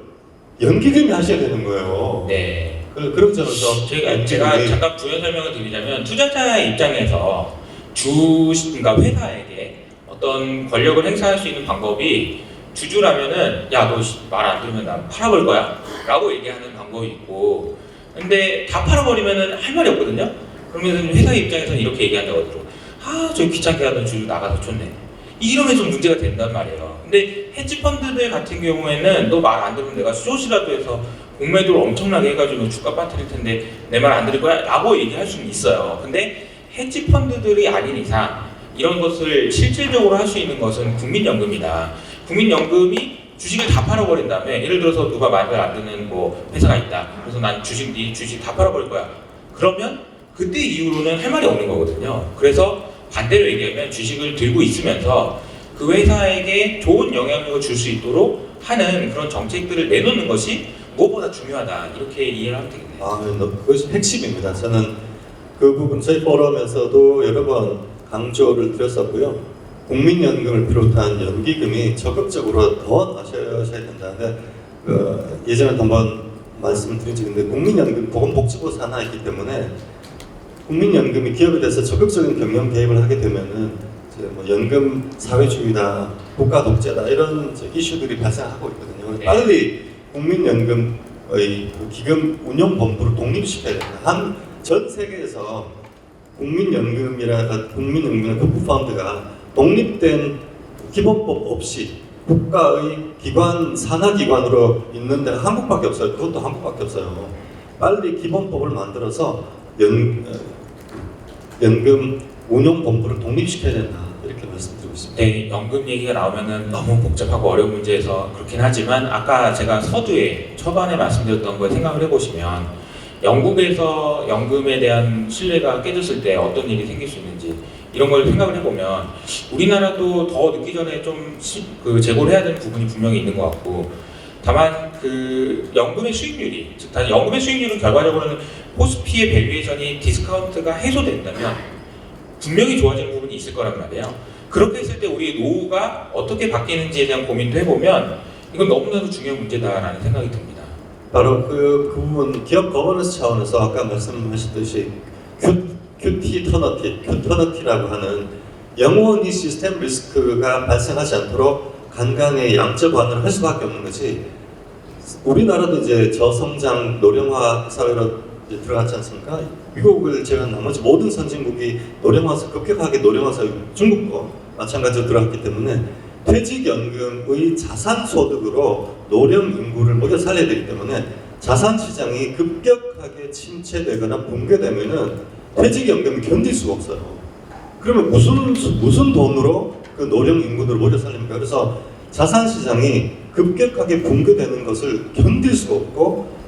연기금이 하셔야 되는 거예요.
네.
그런 점에서
제가 잠깐 부연 설명을 드리자면 투자자의 입장에서 그러니까 회사에게 어떤 권력을 행사할 수 있는 방법이 주주라면은 야 너 말 안 들으면 나 팔아볼 거야 라고 얘기하는 방법이 있고, 근데 다 팔아버리면은 할 말이 없거든요. 그러면 회사 입장에서는 이렇게 얘기한다고 하더라고. 아 저 귀찮게 하던 주주 나가서 좋네, 이러면 좀 문제가 된단 말이에요. 근데 헤지펀드들 같은 경우에는 너 말 안 들으면 내가 숏이라도 해서 공매도를 엄청나게 해가지고 주가 빠뜨릴 텐데 내 말 안 들을 거야? 라고 얘기할 수는 있어요. 근데 헤지펀드들이 아닌 이상 이런 것을 실질적으로 할 수 있는 것은 국민연금이다. 국민연금이 주식을 다 팔아버린 다음에, 예를 들어서 누가 말을 안 듣는 뭐 회사가 있다. 그래서 난 네 주식 다 팔아버릴 거야. 그러면 그때 이후로는 할 말이 없는 거거든요. 그래서 반대로 얘기하면 주식을 들고 있으면서 그 회사에게 좋은 영향력을 줄 수 있도록 하는 그런 정책들을 내놓는 것이 무엇보다 중요하다, 이렇게 이해를 하면 되겠네요.
그것이 핵심입니다. 저는 그 부분 저희 포럼에서도 여러 번 강조를 드렸었고요. 국민연금을 비롯한 연기금이 적극적으로 더 나서셔야 된다는데, 예전에 한번 말씀드린 적이 있는데, 국민연금 보건복지부 산하이기 때문에 국민연금이 기업에 대해서 적극적인 경영 개입을 하게 되면은 이제 뭐 연금 사회주의다, 국가 독재다 이런 이슈들이 발생하고 있거든요.
네.
빨리 국민연금의 그 기금 운영 본부를 독립시켜야 됩니다. 전 세계에서 국민연금이나 국부펀드가 독립된 기본법 없이 국가의 기관, 산하기관으로 있는 데가 한국밖에 없어요. 그것도 한국밖에 없어요. 빨리 기본법을 만들어서 연금 운용본부를 독립시켜야 된다, 이렇게 말씀드리고 있습니다.
네, 연금 얘기가 나오면은 너무 복잡하고 어려운 문제에서 그렇긴 하지만, 아까 제가 서두에 초반에 말씀드렸던 거에 생각을 해보시면, 영국에서 연금에 대한 신뢰가 깨졌을 때 어떤 일이 생길 수 있는지 이런 걸 생각을 해보면, 우리나라도 더 늦기 전에 좀 재고를 해야 되는 부분이 분명히 있는 것 같고, 다만 그 연금의 수익률이, 즉 연금의 수익률은 결과적으로는 코스피의 밸류에이션이 디스카운트가 해소된다면 분명히 좋아지는 부분이 있을 거란 말이에요. 그렇게 했을 때 우리 노후가 어떻게 바뀌는지에 대한 고민도 해보면 이건 너무나도 중요한 문제다라는 생각이 듭니다.
바로 그 부분, 기업 거버넌스 차원에서 아까 말씀하셨듯이 큐터너티라고 하는 영원히 시스템 리스크가 발생하지 않도록 간간히 양적 완화를 할 수밖에 없는 거지. 우리나라도 이제 저성장 노령화 사회로 이제 들어갔지 않습니까? 미국을 제외한 나머지 모든 선진국이 급격하게 노령화 사회, 중국도 마찬가지로 들어갔기 때문에 퇴직연금의 자산소득으로 노령 인구를 먹여 살려야 되기 때문에 자산시장이 급격하게 침체되거나 붕괴되면은 퇴직연금이 견딜 수가 없어요. 그러면 무슨 돈으로 그 노령 인구들을 먹여 살립니까? 그래서 자산시장이 급격하게 붕괴되는 것을 견딜 수가 없고,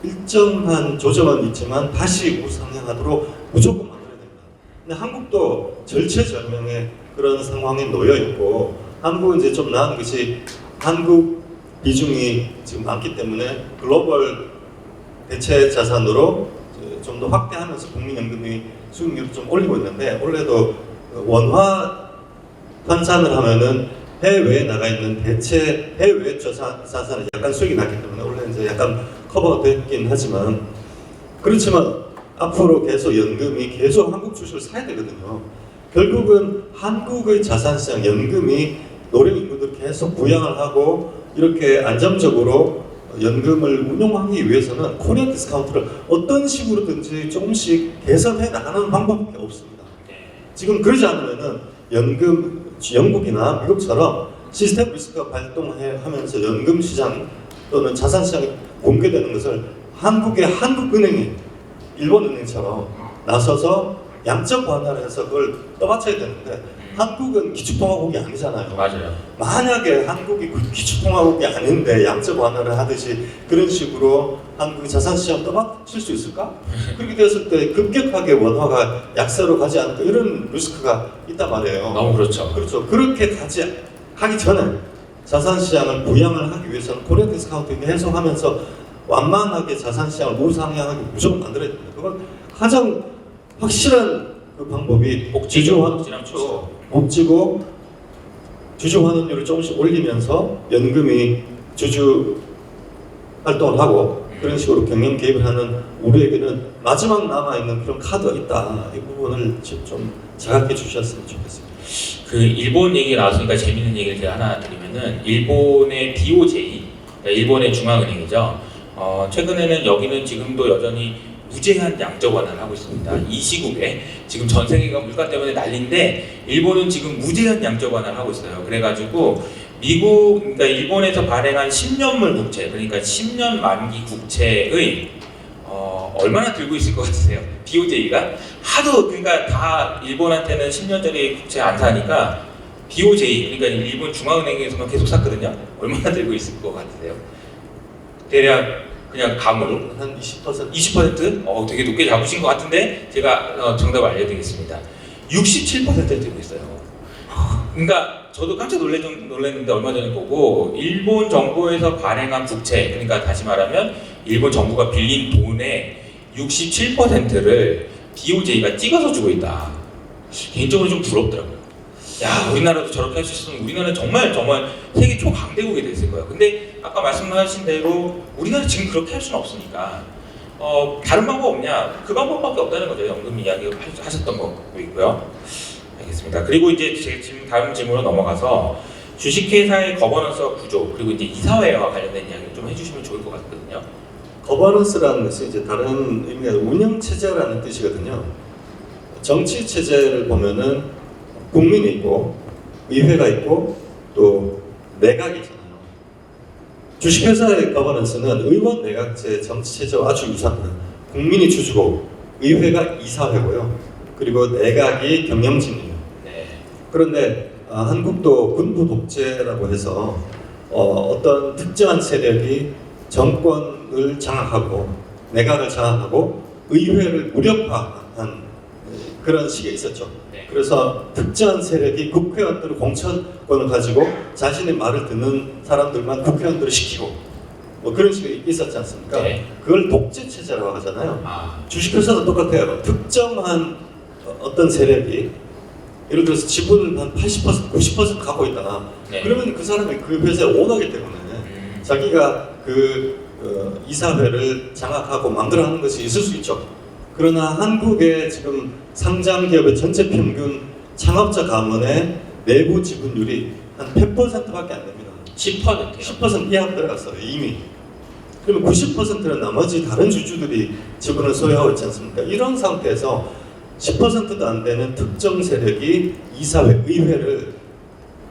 일정한 조정은 있지만 다시 우상향하도록 무조건 만들어야 됩니다. 근데 한국도 절체절명의 그런 상황에 놓여 있고, 한국은 이제 좀 나은 것이 한국 비중이 지금 많기 때문에 글로벌 대체 자산으로 좀 더 확대하면서 국민연금이 수익률을 좀 올리고 있는데, 원래도 원화 환산을 하면은 해외에 나가 있는 대체 해외 자산이 약간 수익이 났기 때문에 원래 이제 약간 커버가 됐긴 하지만, 그렇지만 앞으로 계속 연금이 계속 한국 주식을 사야 되거든요. 결국은 한국의 자산시장 연금이 노령 인구들 계속 부양을 하고 이렇게 안정적으로 연금을 운용하기 위해서는 코리아 디스카운트를 어떤 식으로든지 조금씩 개선해 나가는 방법밖에 없습니다. 지금 그러지 않으면은 영국이나 미국처럼 시스템 리스크가 발동하면서 연금 시장 또는 자산 시장이 붕괴되는 것을 한국의 한국은행이 일본은행처럼 나서서 양적 완화를 해서 그걸 떠받쳐야 되는데, 한국은 기축통화국이 아니잖아요.
맞아요.
만약에 한국이 기축통화국이 아닌데 양적 완화를 하듯이 그런 식으로 한국이 자산시장 떠받칠 수 있을까? 그렇게 됐을 때 급격하게 원화가 약세로 가지 않을까, 이런 리스크가 있단 말이에요.
너무 그렇죠.
그렇죠. 그렇게 하기 전에 자산시장을 부양을 하기 위해서는 코리아 디스카운트 해소하면서 완만하게 자산시장을 우상향하게 무조건 만들어야 됩니다. 그건 가장 확실한 그 방법이
복지죠.
복지고 주주 환원율을 조금씩 올리면서 연금이 주주한테 활동을 하고 그런 식으로 경영 개입을 하는 우리에게는 마지막 남아있는 그런 카드가 있다. 이 부분을 좀 자각해 주셨으면 좋겠습니다.
그 일본 얘기가 나왔으니까 재밌는 얘기를 제가 하나 드리면은 일본의 BOJ, 그러니까 일본의 중앙은행이죠. 최근에는 여기는 지금도 여전히 무제한 양적 완화를 하고 있습니다. 이 시국에 지금 전 세계가 물가 때문에 난리인데 일본은 지금 무제한 양적 완화를 하고 있어요. 그래가지고 미국, 그러니까 일본에서 발행한 10년물 국채, 그러니까 10년 만기 국채의 얼마나 들고 있을 것 같으세요? BOJ가 하도 그러니까 다 일본한테는 10년짜리 국채 안 사니까 BOJ, 그러니까 일본 중앙은행에서만 계속 샀거든요. 얼마나 들고 있을 것 같으세요? 대략 그냥 감으로
한 20%?
20%? 되게 높게 잡으신 것 같은데 제가 정답 알려드리겠습니다. 67%를 들고 있어요. 그러니까 저도 깜짝 놀랐는데 얼마 전에 보고 일본 정부에서 발행한 국채, 그러니까 다시 말하면 일본 정부가 빌린 돈의 67%를 BOJ가 찍어서 주고 있다. 개인적으로 좀 부럽더라고요. 야, 우리나라도 저렇게 할 수 있으면 우리나라는 정말 세계 초강대국이 됐을 거예요. 근데 아까 말씀하신 대로 우리나라 지금 그렇게 할 수는 없으니까 다른 방법 없냐? 그 방법밖에 없다는 거죠. 연금 이야기 하셨던 거고 있고요. 알겠습니다. 그리고 이제 지금 다음 질문으로 넘어가서 주식회사의 거버넌스와 구조, 그리고 이제 이사회와 관련된 이야기를 좀 해주시면 좋을 것 같거든요.
거버넌스라는 것이 이제 다른 의미가 운영 체제라는 뜻이거든요. 정치 체제를 보면은 국민이 있고 의회가 있고 또 내각이 있잖아요. 주식회사의 거버넌스는 의원 내각제 정치 체제와 아주 유사합니다. 국민이 주주고 의회가 이사회고요. 그리고 내각이 경영진이에요.
네.
그런데 한국도 군부 독재라고 해서 어떤 특정한 세력이 정권을 장악하고 내각을 장악하고 의회를 무력화한 그런 시기가 있었죠.
네.
그래서 특정한 세력이 국회의원들을 공천권을 가지고 자신의 말을 듣는 사람들만 국회의원들을 시키고 뭐 그런 식이 있었지 않습니까?
네.
그걸 독재 체제라고 하잖아요.
아,
주식회사도 똑같아요. 특정한 어떤 세력이 예를 들어서 지분을 한 80%, 90% 갖고 있다.
네.
그러면 그 사람이 그 회사에 오너기 때문에 자기가 그 이사회를 장악하고 만들어가는 것이 있을 수 있죠. 그러나 한국의 지금 상장 기업의 전체 평균 창업자 가문의 내부 지분율이 한 100%밖에 안 됩니다.
10%요.
10% 이하 들어갔어요 이미. 그러면 90%는 나머지 다른 주주들이 지분을 소유하고 있지 않습니까? 이런 상태에서 10%도 안 되는 특정 세력이 이사회, 의회를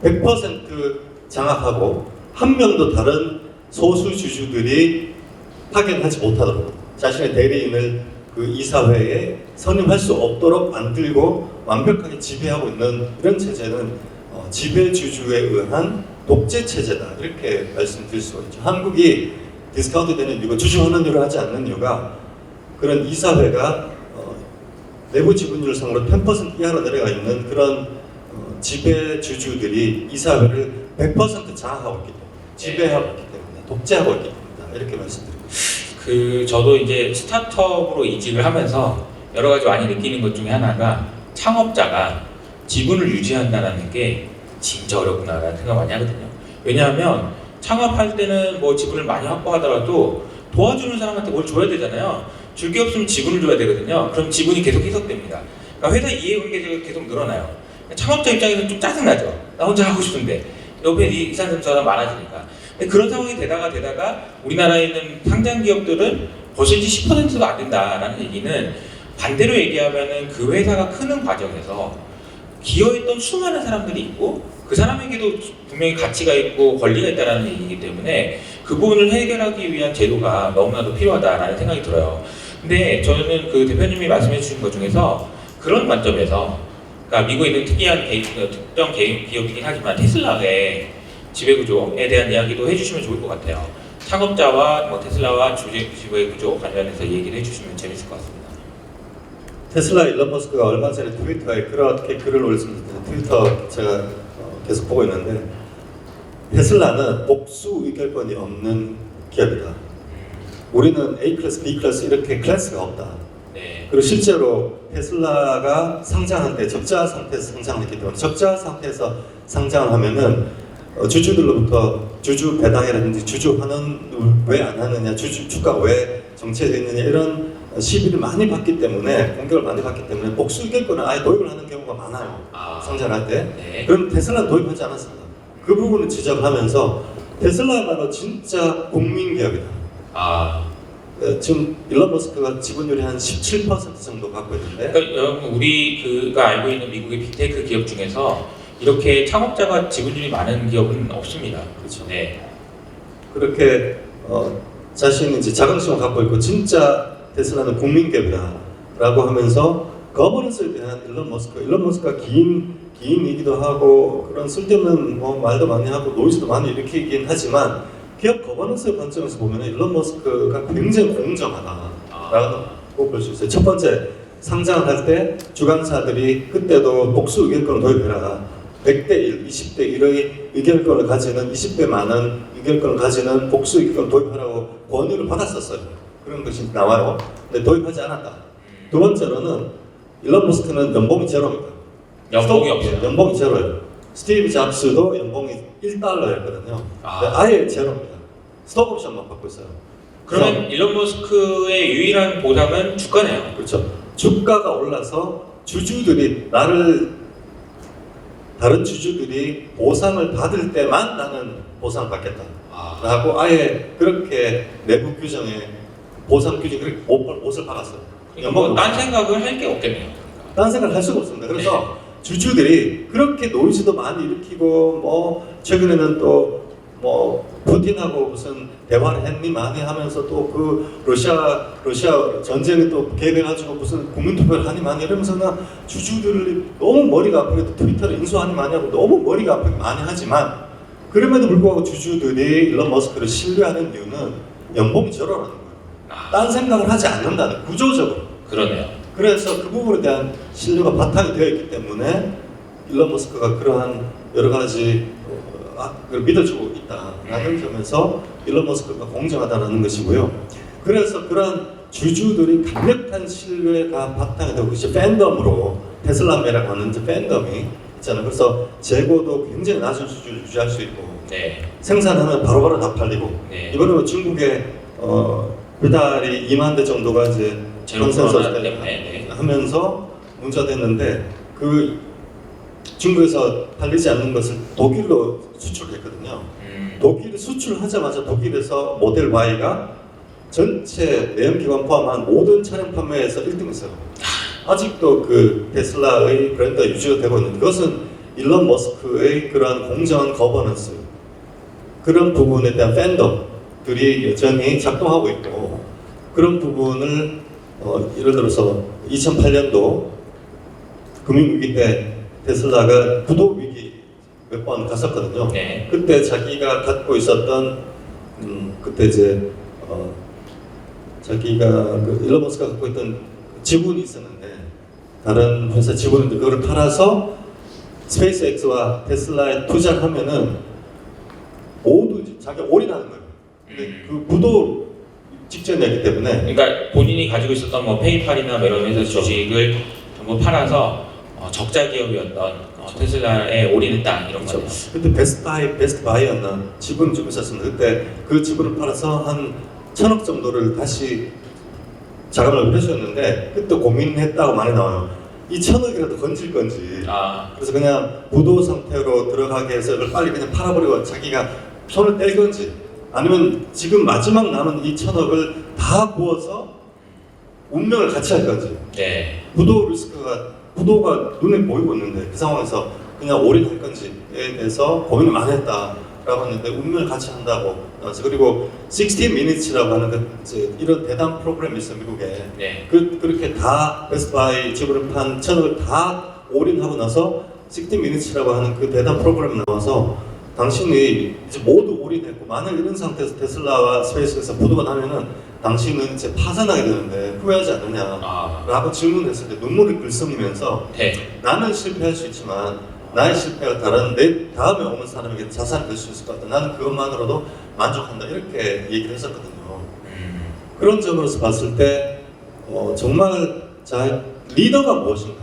100% 장악하고 한 명도 다른 소수 주주들이 파견하지 못하도록 자신의 대리인을 그 이사회에 선임할 수 없도록 만들고 완벽하게 지배하고 있는 이런 체제는 지배주주에 의한 독재 체제다 이렇게 말씀드릴 수가 있죠. 한국이 디스카운트 되는 이유가 주주 환원율을 하지 않는 이유가 그런 이사회가 내부 지분율 상으로 10% 이하로 내려가 있는 그런 지배주주들이 이사회를 100% 장악하고 있기 때문에 지배하고 있기 때문에 독재하고 있기 때문에 이렇게 말씀드립니다.
저도 이제 스타트업으로 이직을 하면서 여러 가지 많이 느끼는 것 중에 하나가 창업자가 지분을 유지한다는 게 진짜 어렵구나라는 생각 많이 하거든요. 왜냐하면 창업할 때는 뭐 지분을 많이 확보하더라도 도와주는 사람한테 뭘 줘야 되잖아요. 줄 게 없으면 지분을 줘야 되거든요. 그럼 지분이 계속 희석됩니다. 그러니까 회사 이해관계가 계속 늘어나요. 창업자 입장에서는 좀 짜증나죠. 나 혼자 하고 싶은데 옆에 이 사람 많아지니까. 그런 상황이 되다가 우리나라에 있는 상장 기업들은 버섯이 10%도 안 된다라는 얘기는 반대로 얘기하면은 그 회사가 크는 과정에서 기여했던 수많은 사람들이 있고 그 사람에게도 분명히 가치가 있고 권리가 있다는 얘기이기 때문에 그 부분을 해결하기 위한 제도가 너무나도 필요하다라는 생각이 들어요. 근데 저는 그 대표님이 말씀해 주신 것 중에서 그런 관점에서 그러니까 미국에 있는 특정 기업이긴 하지만 테슬라의 지배구조에 대한 이야기도 해주시면 좋을 것 같아요. 창업자와 테슬라와 지배구조 관련해서 얘기를 해주시면 재밌을 것 같습니다.
테슬라 일론 머스크가 얼마 전에 트위터에 그렇게 글을 올렸습니다. 트위터 제가 계속 보고 있는데 테슬라는 복수 의결권이 없는 기업이다. 우리는 A 클래스, B 클래스 이렇게 클래스가 없다.
네.
그리고 실제로 테슬라가 상장할 때 적자 상태에서 상장을 했기 때문에 적자 상태에서 상장을 하면은 주주들로부터 주주 배당이라든지 주주 환원을 왜 안 하느냐, 주주 주가가 왜 정체되어 있느냐 이런 시비를 많이 받기 때문에 공격을 많이 받기 때문에 복수 의결권을 아예 도입을 하는 경우가 많아요. 상장할 때.
네.
그럼 테슬라는 도입하지 않았습니다. 그 부분을 지적을 하면서 테슬라야말로 진짜 국민 기업이다. 지금 일론 머스크가 지분율이 한 17% 정도 갖고 있는데
그러니까 여러분 우리가 알고 있는 미국의 빅테크 기업 중에서 이렇게 창업자가 지분율이 많은 기업은 없습니다.
그렇죠.
네.
그렇게 자신이 이제 자긍심을 갖고 있고 진짜 테슬라는 국민 기업이다라고 하면서 거버넌스에 대한 일론 머스크가 기인이기도 하고 그런 쓸데없는 말도 많이 하고 노이즈도 많이 일으키긴 하지만 기업 거버넌스 관점에서 보면 일론 머스크가 굉장히 공정하다라고 볼 수 있어요. 첫 번째, 상장을 할 때 주관사들이 그때도 복수 의결권을 도입해라. 100대 1, 20대 1의 의결권을 가지는 20배 많은 의결권을 가지는 복수 의결권을 도입하라고 권유를 받았었어요. 그런 것이 나와요. 근데 도입하지 않았다. 두 번째로는 일론 머스크는 연봉이 제로입니다.
연봉이 없어요.
연봉이 제로예요. 스티브 잡스도 연봉이 1달러였거든요. 아예 제로입니다. 스톡 옵션만 받고 있어요.
그러면 일론 머스크의 유일한 보상은 주가네요.
그렇죠. 주가가 올라서 주주들이 다른 주주들이 보상을 받을 때만 나는 보상을 받겠다. 라고 아예 그렇게 내부 규정에 보상 규정이 그렇게 못을 박았어요.
딴 생각을 할 게 없겠네요.
딴 생각을 할 수가 없습니다. 그래서 주주들이 그렇게 노이즈도 많이 일으키고 최근에는 또 푸틴하고 무슨 대화를 했니 많이 하면서 또 그 러시아 전쟁에 또 개입해가지고 무슨 국민투표를 하니 많이 이러면서 주주들이 너무 머리가 아프게 또 트위터를 인수하니 많이 하고 너무 머리가 아프게 많이 하지만 그럼에도 불구하고 주주들이 일론 머스크를 신뢰하는 이유는 연봉이 제로라는 거예요. 딴 생각을 하지 않는다는 구조적으로.
그러네요.
그래서 그 부분에 대한 신뢰가 바탕이 되어 있기 때문에 일론 머스크가 그러한 여러 가지 그걸 믿어주고 있다라는 점에서 일론 머스크가 공정하다는 것이고요. 그래서 그런 주주들이 강력한 신뢰가 바탕이 되고 그것이 팬덤으로 테슬라매라고 하는 팬덤이 있잖아요. 그래서 재고도 굉장히 낮은 수준을 유지할 수 있고 생산하면 바로바로 다 팔리고 이번에 중국에 배달이 2만 대 정도가 이제 컨센서스 때문에 하면서 문제가 됐는데 그 중국에서 팔리지 않는 것을 독일로 수출했거든요. 독일 수출하자마자 독일에서 모델 Y가 전체 내연기관 포함한 모든 차량 판매에서 1등했어요. 아직도 그 테슬라의 브랜드가 유지가 되고 있는 그것은 일론 머스크의 그러한 공정한 거버넌스 그런 부분에 대한 팬덤들이 여전히 작동하고 있고 그런 부분을 예를 들어서 2008년도 금융위기 때 테슬라가 부도 위기 몇 번 갔었거든요. 그때 자기가 갖고 있었던 그때 이제 자기가 그 일론 머스크가 갖고 있던 지분이 있었는데 다른 회사 지분인데 그걸 팔아서 스페이스X와 테슬라에 투자를 하면은 모두 자기가 올인하는 거예요. 근데 그 부도 직전이었기 때문에
그러니까 본인이 가지고 있었던 뭐 페이팔이나 이런 회사 주식을 전부 팔아서 적자 기업이었던 테슬라에 올인했다 이런 거죠.
그때 베스트 바이였나 지분을 좀 있었습니다. 그때 그 지분을 팔아서 한 1,000억 정도를 다시 자금을 해주었는데 그때 고민했다고 많이 나와요. 이 1,000억이라도 건질 건지. 그래서 그냥 부도 상태로 들어가게 해서 그걸 빨리 그냥 팔아버리고 자기가 손을 뗄 건지 아니면 지금 마지막 남은 이 1,000억을 다 부어서 운명을 같이 할 건지. 부도가 눈에 보이고 있는데 그 상황에서 그냥 올인할 건지에 대해서 고민을 많이 했다라고 했는데 운명을 같이 한다고. 그리고 60 Minutes라고 하는 그 이런 대담 프로그램이 있어요 미국에. 그렇게 다 베스트바이 지분을 판 1,000억을 다 올인하고 나서 60 Minutes라고 하는 그 대담 프로그램이 나와서 당신이 이제 모두 올인했고 만약 이런 상태에서 테슬라와 스페이스에서 부도가 나면은 당신은 이제 파산하게 되는데 후회하지 않느냐라고 질문했을 때 눈물을 글썽이면서 나는 실패할 수 있지만 나의 실패가 다른 내 다음에 오는 사람에게 자산이 될 수 있을 것 같다. 나는 그것만으로도 만족한다. 이렇게 얘기를 했었거든요. 그런 점으로서 봤을 때 정말 리더가 무엇인가,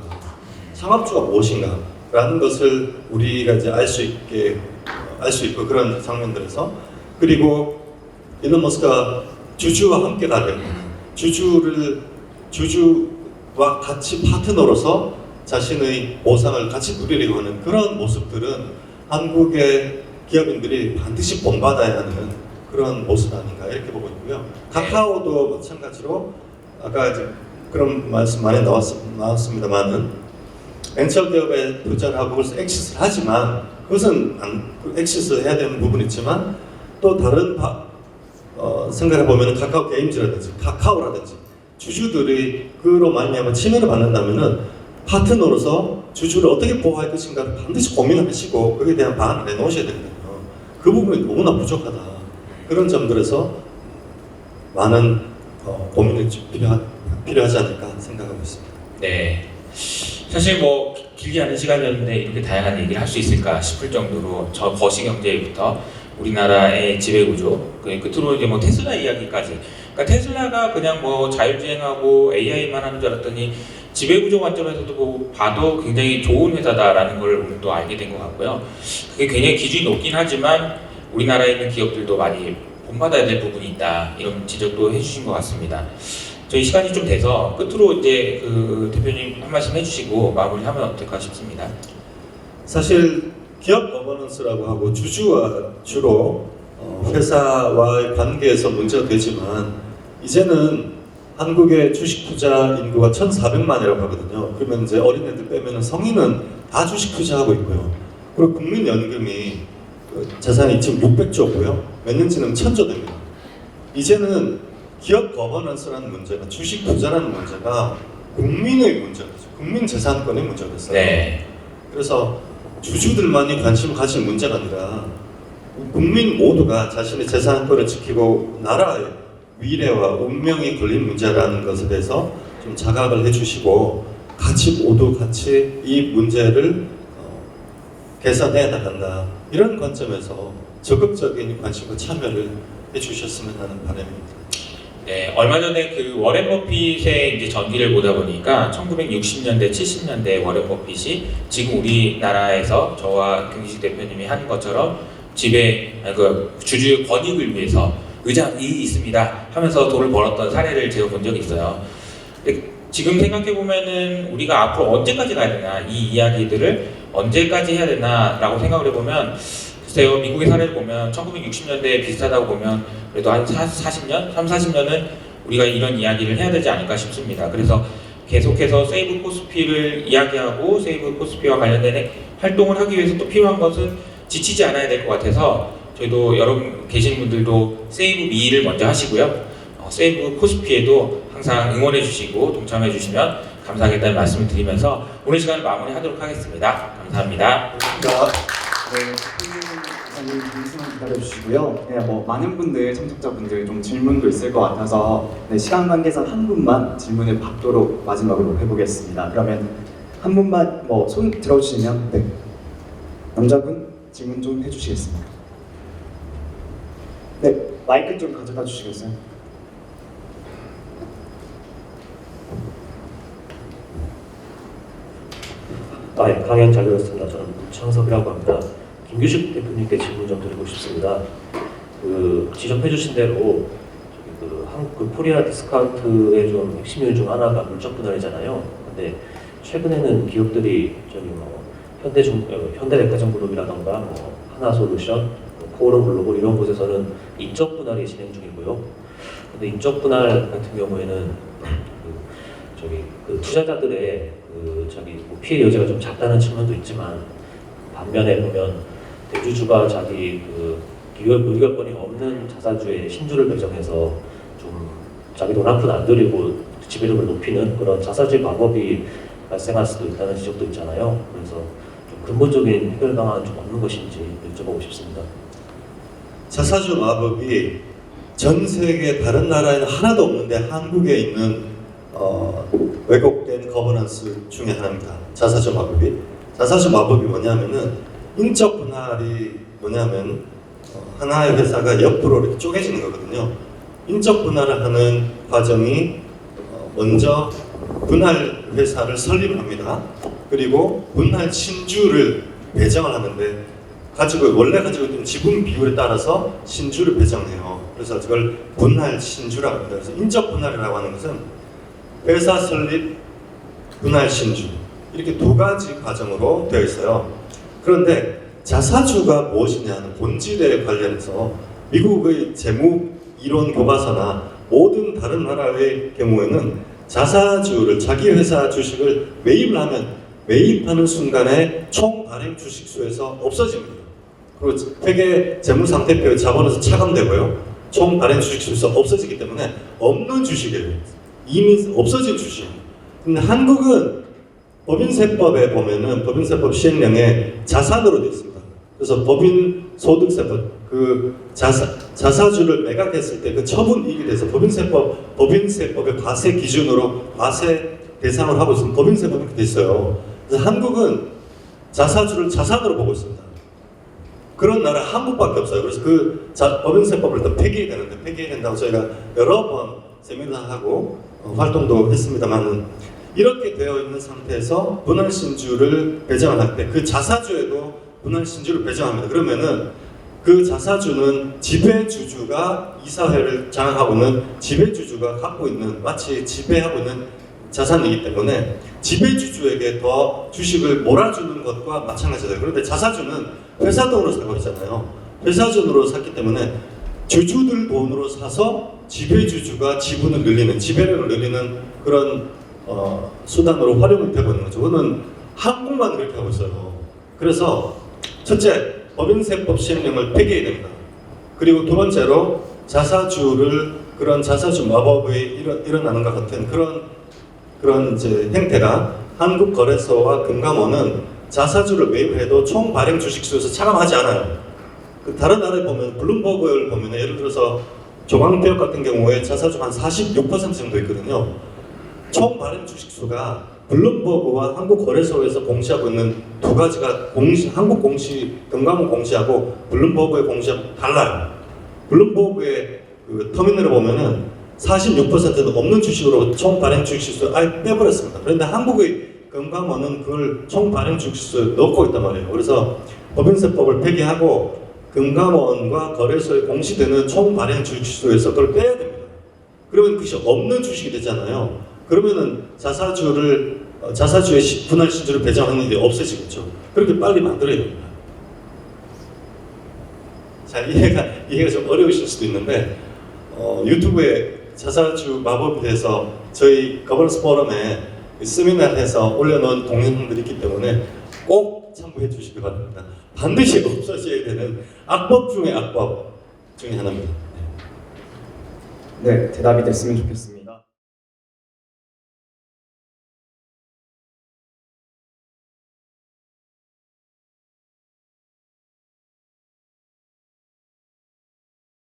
창업주가 무엇인가 라는 것을 우리가 이제 알 수 있게 알 수 있고 그런 장면들에서. 그리고 일론 머스크가 주주와 함께 가려고 주주와 같이 파트너로서 자신의 보상을 같이 누리려고 하는 그런 모습들은 한국의 기업인들이 반드시 본받아야 하는 그런 모습 아닌가 이렇게 보고 있고요. 카카오도 마찬가지로 아까 이제 그런 말씀 많이 나왔습니다만은 벤처 기업에 투자를 하고 그래서 엑시트를 하지만 그것은 엑시트를 해야 되는 부분이 있지만 또 다른 생각해 보면 카카오 게임즈라든지 카카오라든지 주주들이 그로 말미암아 침해를 받는다면은 파트너로서 주주를 어떻게 보호할 것인가를 반드시 고민을 하시고 거기에 대한 방안을 내놓으셔야 되거든요. 그 부분이 너무나 부족하다. 그런 점들에서 많은 고민이 필요하지 않을까 생각하고 있습니다.
네. 사실 뭐 길지 않은 시간이었는데 이렇게 다양한 얘기를 할 수 있을까 싶을 정도로 저 거시경제부터 우리나라의 지배구조, 그 끝으로 이제 뭐 테슬라 이야기까지. 그러니까 테슬라가 그냥 뭐 자율주행하고 AI만 하는 줄 알았더니 지배구조 관점에서도 봐도 굉장히 좋은 회사다라는 걸 오늘 또 알게 된 것 같고요. 그게 굉장히 기준이 높긴 하지만 우리나라에 있는 기업들도 많이 본받아야 될 부분이 있다 이런 지적도 해주신 것 같습니다. 저희 시간이 좀 돼서 끝으로 이제 그 대표님 한 말씀 해주시고 마무리하면 어떨까 싶습니다.
사실 기업 거버넌스라고 하고 주주와 주로 회사와의 관계에서 문제가 되지만 이제는 한국의 주식 투자 인구가 1,400만이라고 하거든요. 그러면 이제 어린애들 빼면 성인은 다 주식 투자하고 있고요. 그리고 국민연금이 재산이 지금 600조고요. 몇 년 지나면 1,000조 됩니다. 이제는 기업 거버넌스라는 문제가 주식 투자라는 문제가 국민의 문제가 됐어요. 국민 재산권의 문제가 됐어요.
네.
그래서 주주들만이 관심을 가질 문제가 아니라 국민 모두가 자신의 재산권을 지키고 나라의 미래와 운명이 걸린 문제라는 것에 대해서 좀 자각을 해주시고 모두 같이 이 문제를 개선해 나간다 이런 관점에서 적극적인 관심과 참여를 해주셨으면 하는 바람입니다.
네, 얼마 전에 그 워렌 버핏의 이제 전기를 보다 보니까 1960년대, 70년대 워렌 버핏이 지금 우리나라에서 저와 경기식 대표님이 하는 것처럼 주주의 권익을 위해서 의장이 있습니다 하면서 돈을 벌었던 사례를 제가 본 적이 있어요. 근데 지금 생각해 보면은 우리가 앞으로 언제까지 가야 되나, 이 이야기들을 언제까지 해야 되나라고 생각을 해보면 글쎄요, 미국의 사례를 보면 1960년대에 비슷하다고 보면 그래도 한 40년, 40년은 우리가 이런 이야기를 해야 되지 않을까 싶습니다. 그래서 계속해서 세이브 코스피를 이야기하고 세이브 코스피와 관련된 활동을 하기 위해서 또 필요한 것은 지치지 않아야 될 것 같아서 저희도 여러분 계시는 분들도 세이브 미를 먼저 하시고요. 세이브 코스피에도 항상 응원해 주시고 동참해 주시면 감사하겠다는 말씀을 드리면서 오늘 시간을 마무리하도록 하겠습니다. 감사합니다.
대표님 잠시만 기다려주시고요. 네, 뭐 많은 분들, 참석자분들 좀 질문도 있을 것 같아서 시간 관계상 한 분만 질문을 받도록 마지막으로 해보겠습니다. 그러면 한 분만 손 들어주시면 남자분 질문 좀 해주시겠습니까? 네, 마이크 좀 가져다 주시겠어요?
네, 강연 잘 들었습니다. 저는 문창섭이라고 합니다. 김규식 대표님께 질문 좀 드리고 싶습니다. 지적해주신 대로 한국 코리아 디스카운트의 좀 핵심 요인 중 하나가 물적 분할이잖아요. 근데 최근에는 기업들이 현대백화점그룹이라던가 하나솔루션, 포럼글로벌 이런 곳에서는 인적 분할이 진행 중이고요. 근데 인적 분할 같은 경우에는 투자자들의 피해 여지가 좀 작다는 측면도 있지만 반면에 보면 대주주가 자기 의결권이 없는 자사주의 신주를 배정해서 좀 자기 돈 한 푼 안 들이고 지배력을 높이는 그런 자사주의 방법이 발생할 수도 있다는 지적도 있잖아요. 그래서 좀 근본적인 해결 방안은 좀 없는 것인지 여쭤보고 싶습니다.
자사주 마법이 전 세계 다른 나라에는 하나도 없는데 한국에 있는 왜곡된 거버넌스 중에 하나입니다. 자사주 마법이 뭐냐면은 인적 분할이 뭐냐면 하나의 회사가 옆으로 이렇게 쪼개지는 거거든요. 인적 분할을 하는 과정이 먼저 분할 회사를 설립을 합니다. 그리고 분할 신주를 배정을 하는데 원래 가지고 있는 지분 비율에 따라서 신주를 배정해요. 그래서 그걸 분할 신주라고 합니다. 그래서 인적 분할이라고 하는 것은 회사 설립, 분할 신주 이렇게 두 가지 과정으로 되어 있어요. 그런데 자사주가 무엇이냐는 본질에 관련해서 미국의 재무 이론 교과서나 모든 다른 나라의 경우에는 자사주를 자기 회사 주식을 매입을 하면 매입하는 순간에 총 발행 주식수에서 없어집니다. 그리고 회계 재무상태표의 자본에서 차감되고요. 총 발행 주식수에서 없어지기 때문에 없는 주식이에요. 이미 없어진 주식. 근데 한국은 법인세법에 보면은 법인세법 시행령에 자산으로 되어 있습니다. 그래서 법인소득세법 자사주를 매각했을 때 그 처분 이익에 대해서 법인세법의 과세 기준으로 과세 대상을 하고 있습니다. 법인세법이 그렇게 돼 있어요. 그래서 한국은 자사주를 자산으로 보고 있습니다. 그런 나라 한국밖에 없어요. 그래서 법인세법을 또 폐기해야 되는데 폐기해야 된다고 저희가 여러 번 세미나하고 활동도 했습니다만 이렇게 되어 있는 상태에서 분할신주를 배정할 때 그 자사주에도 분할신주를 배정합니다. 그러면은 그 자사주는 지배주주가 이사회를 장악하고 있는 지배주주가 갖고 있는 마치 지배하고 있는 자산이기 때문에 지배주주에게 더 주식을 몰아주는 것과 마찬가지다. 그런데 자사주는 회사 돈으로 사버리잖아요. 회사 돈으로 샀기 때문에 주주들 돈으로 사서 지배주주가 지분을 늘리는, 지배력을 늘리는 그런 수단으로 활용이 되고 있는 거죠. 그거는 한국만 그렇게 하고 있어요. 그래서 첫째, 법인세법 시행령을 폐기해야 됩니다. 그리고 두 번째로 그런 자사주 마법이 일어나는 것 같은 그런 이제 행태가 한국거래소와 금감원은 자사주를 매입해도 총 발행 주식수에서 차감하지 않아요. 다른 나라에 보면 블룸버그를 보면 예를 들어서 조광태역 같은 경우에 자사주 한 46% 정도 있거든요. 총 발행 주식수가 블룸버그와 한국거래소에서 공시하고 있는 두 가지가 한국 공시, 금감원 공시하고 블룸버그의 공시하고 달라요. 블룸버그의 그 터미널을 보면은 46%는 없는 주식으로 총 발행 주식수를 아예 빼버렸습니다. 그런데 한국의 금감원은 그걸 총 발행 주식수에 넣고 있단 말이에요. 그래서 법인세법을 폐기하고 금감원과 거래소에 공시되는 총 발행 주식수에서 그걸 빼야 됩니다. 그러면 그것이 없는 주식이 되잖아요. 그러면은 자사주의 분할 신주를 배정하는 일이 없어지겠죠. 그렇게 빨리 만들어야 됩니다. 자, 이해가 좀 어려우실 수도 있는데 유튜브에 자사주 마법에 대해서 저희 거버넌스 포럼에 세미나를 해서 올려놓은 동영상들이 있기 때문에 꼭 참고해 주시기 바랍니다. 반드시 없어져야 되는 악법 중에 악법 중에 하나입니다.
네, 대답이 됐으면 좋겠습니다.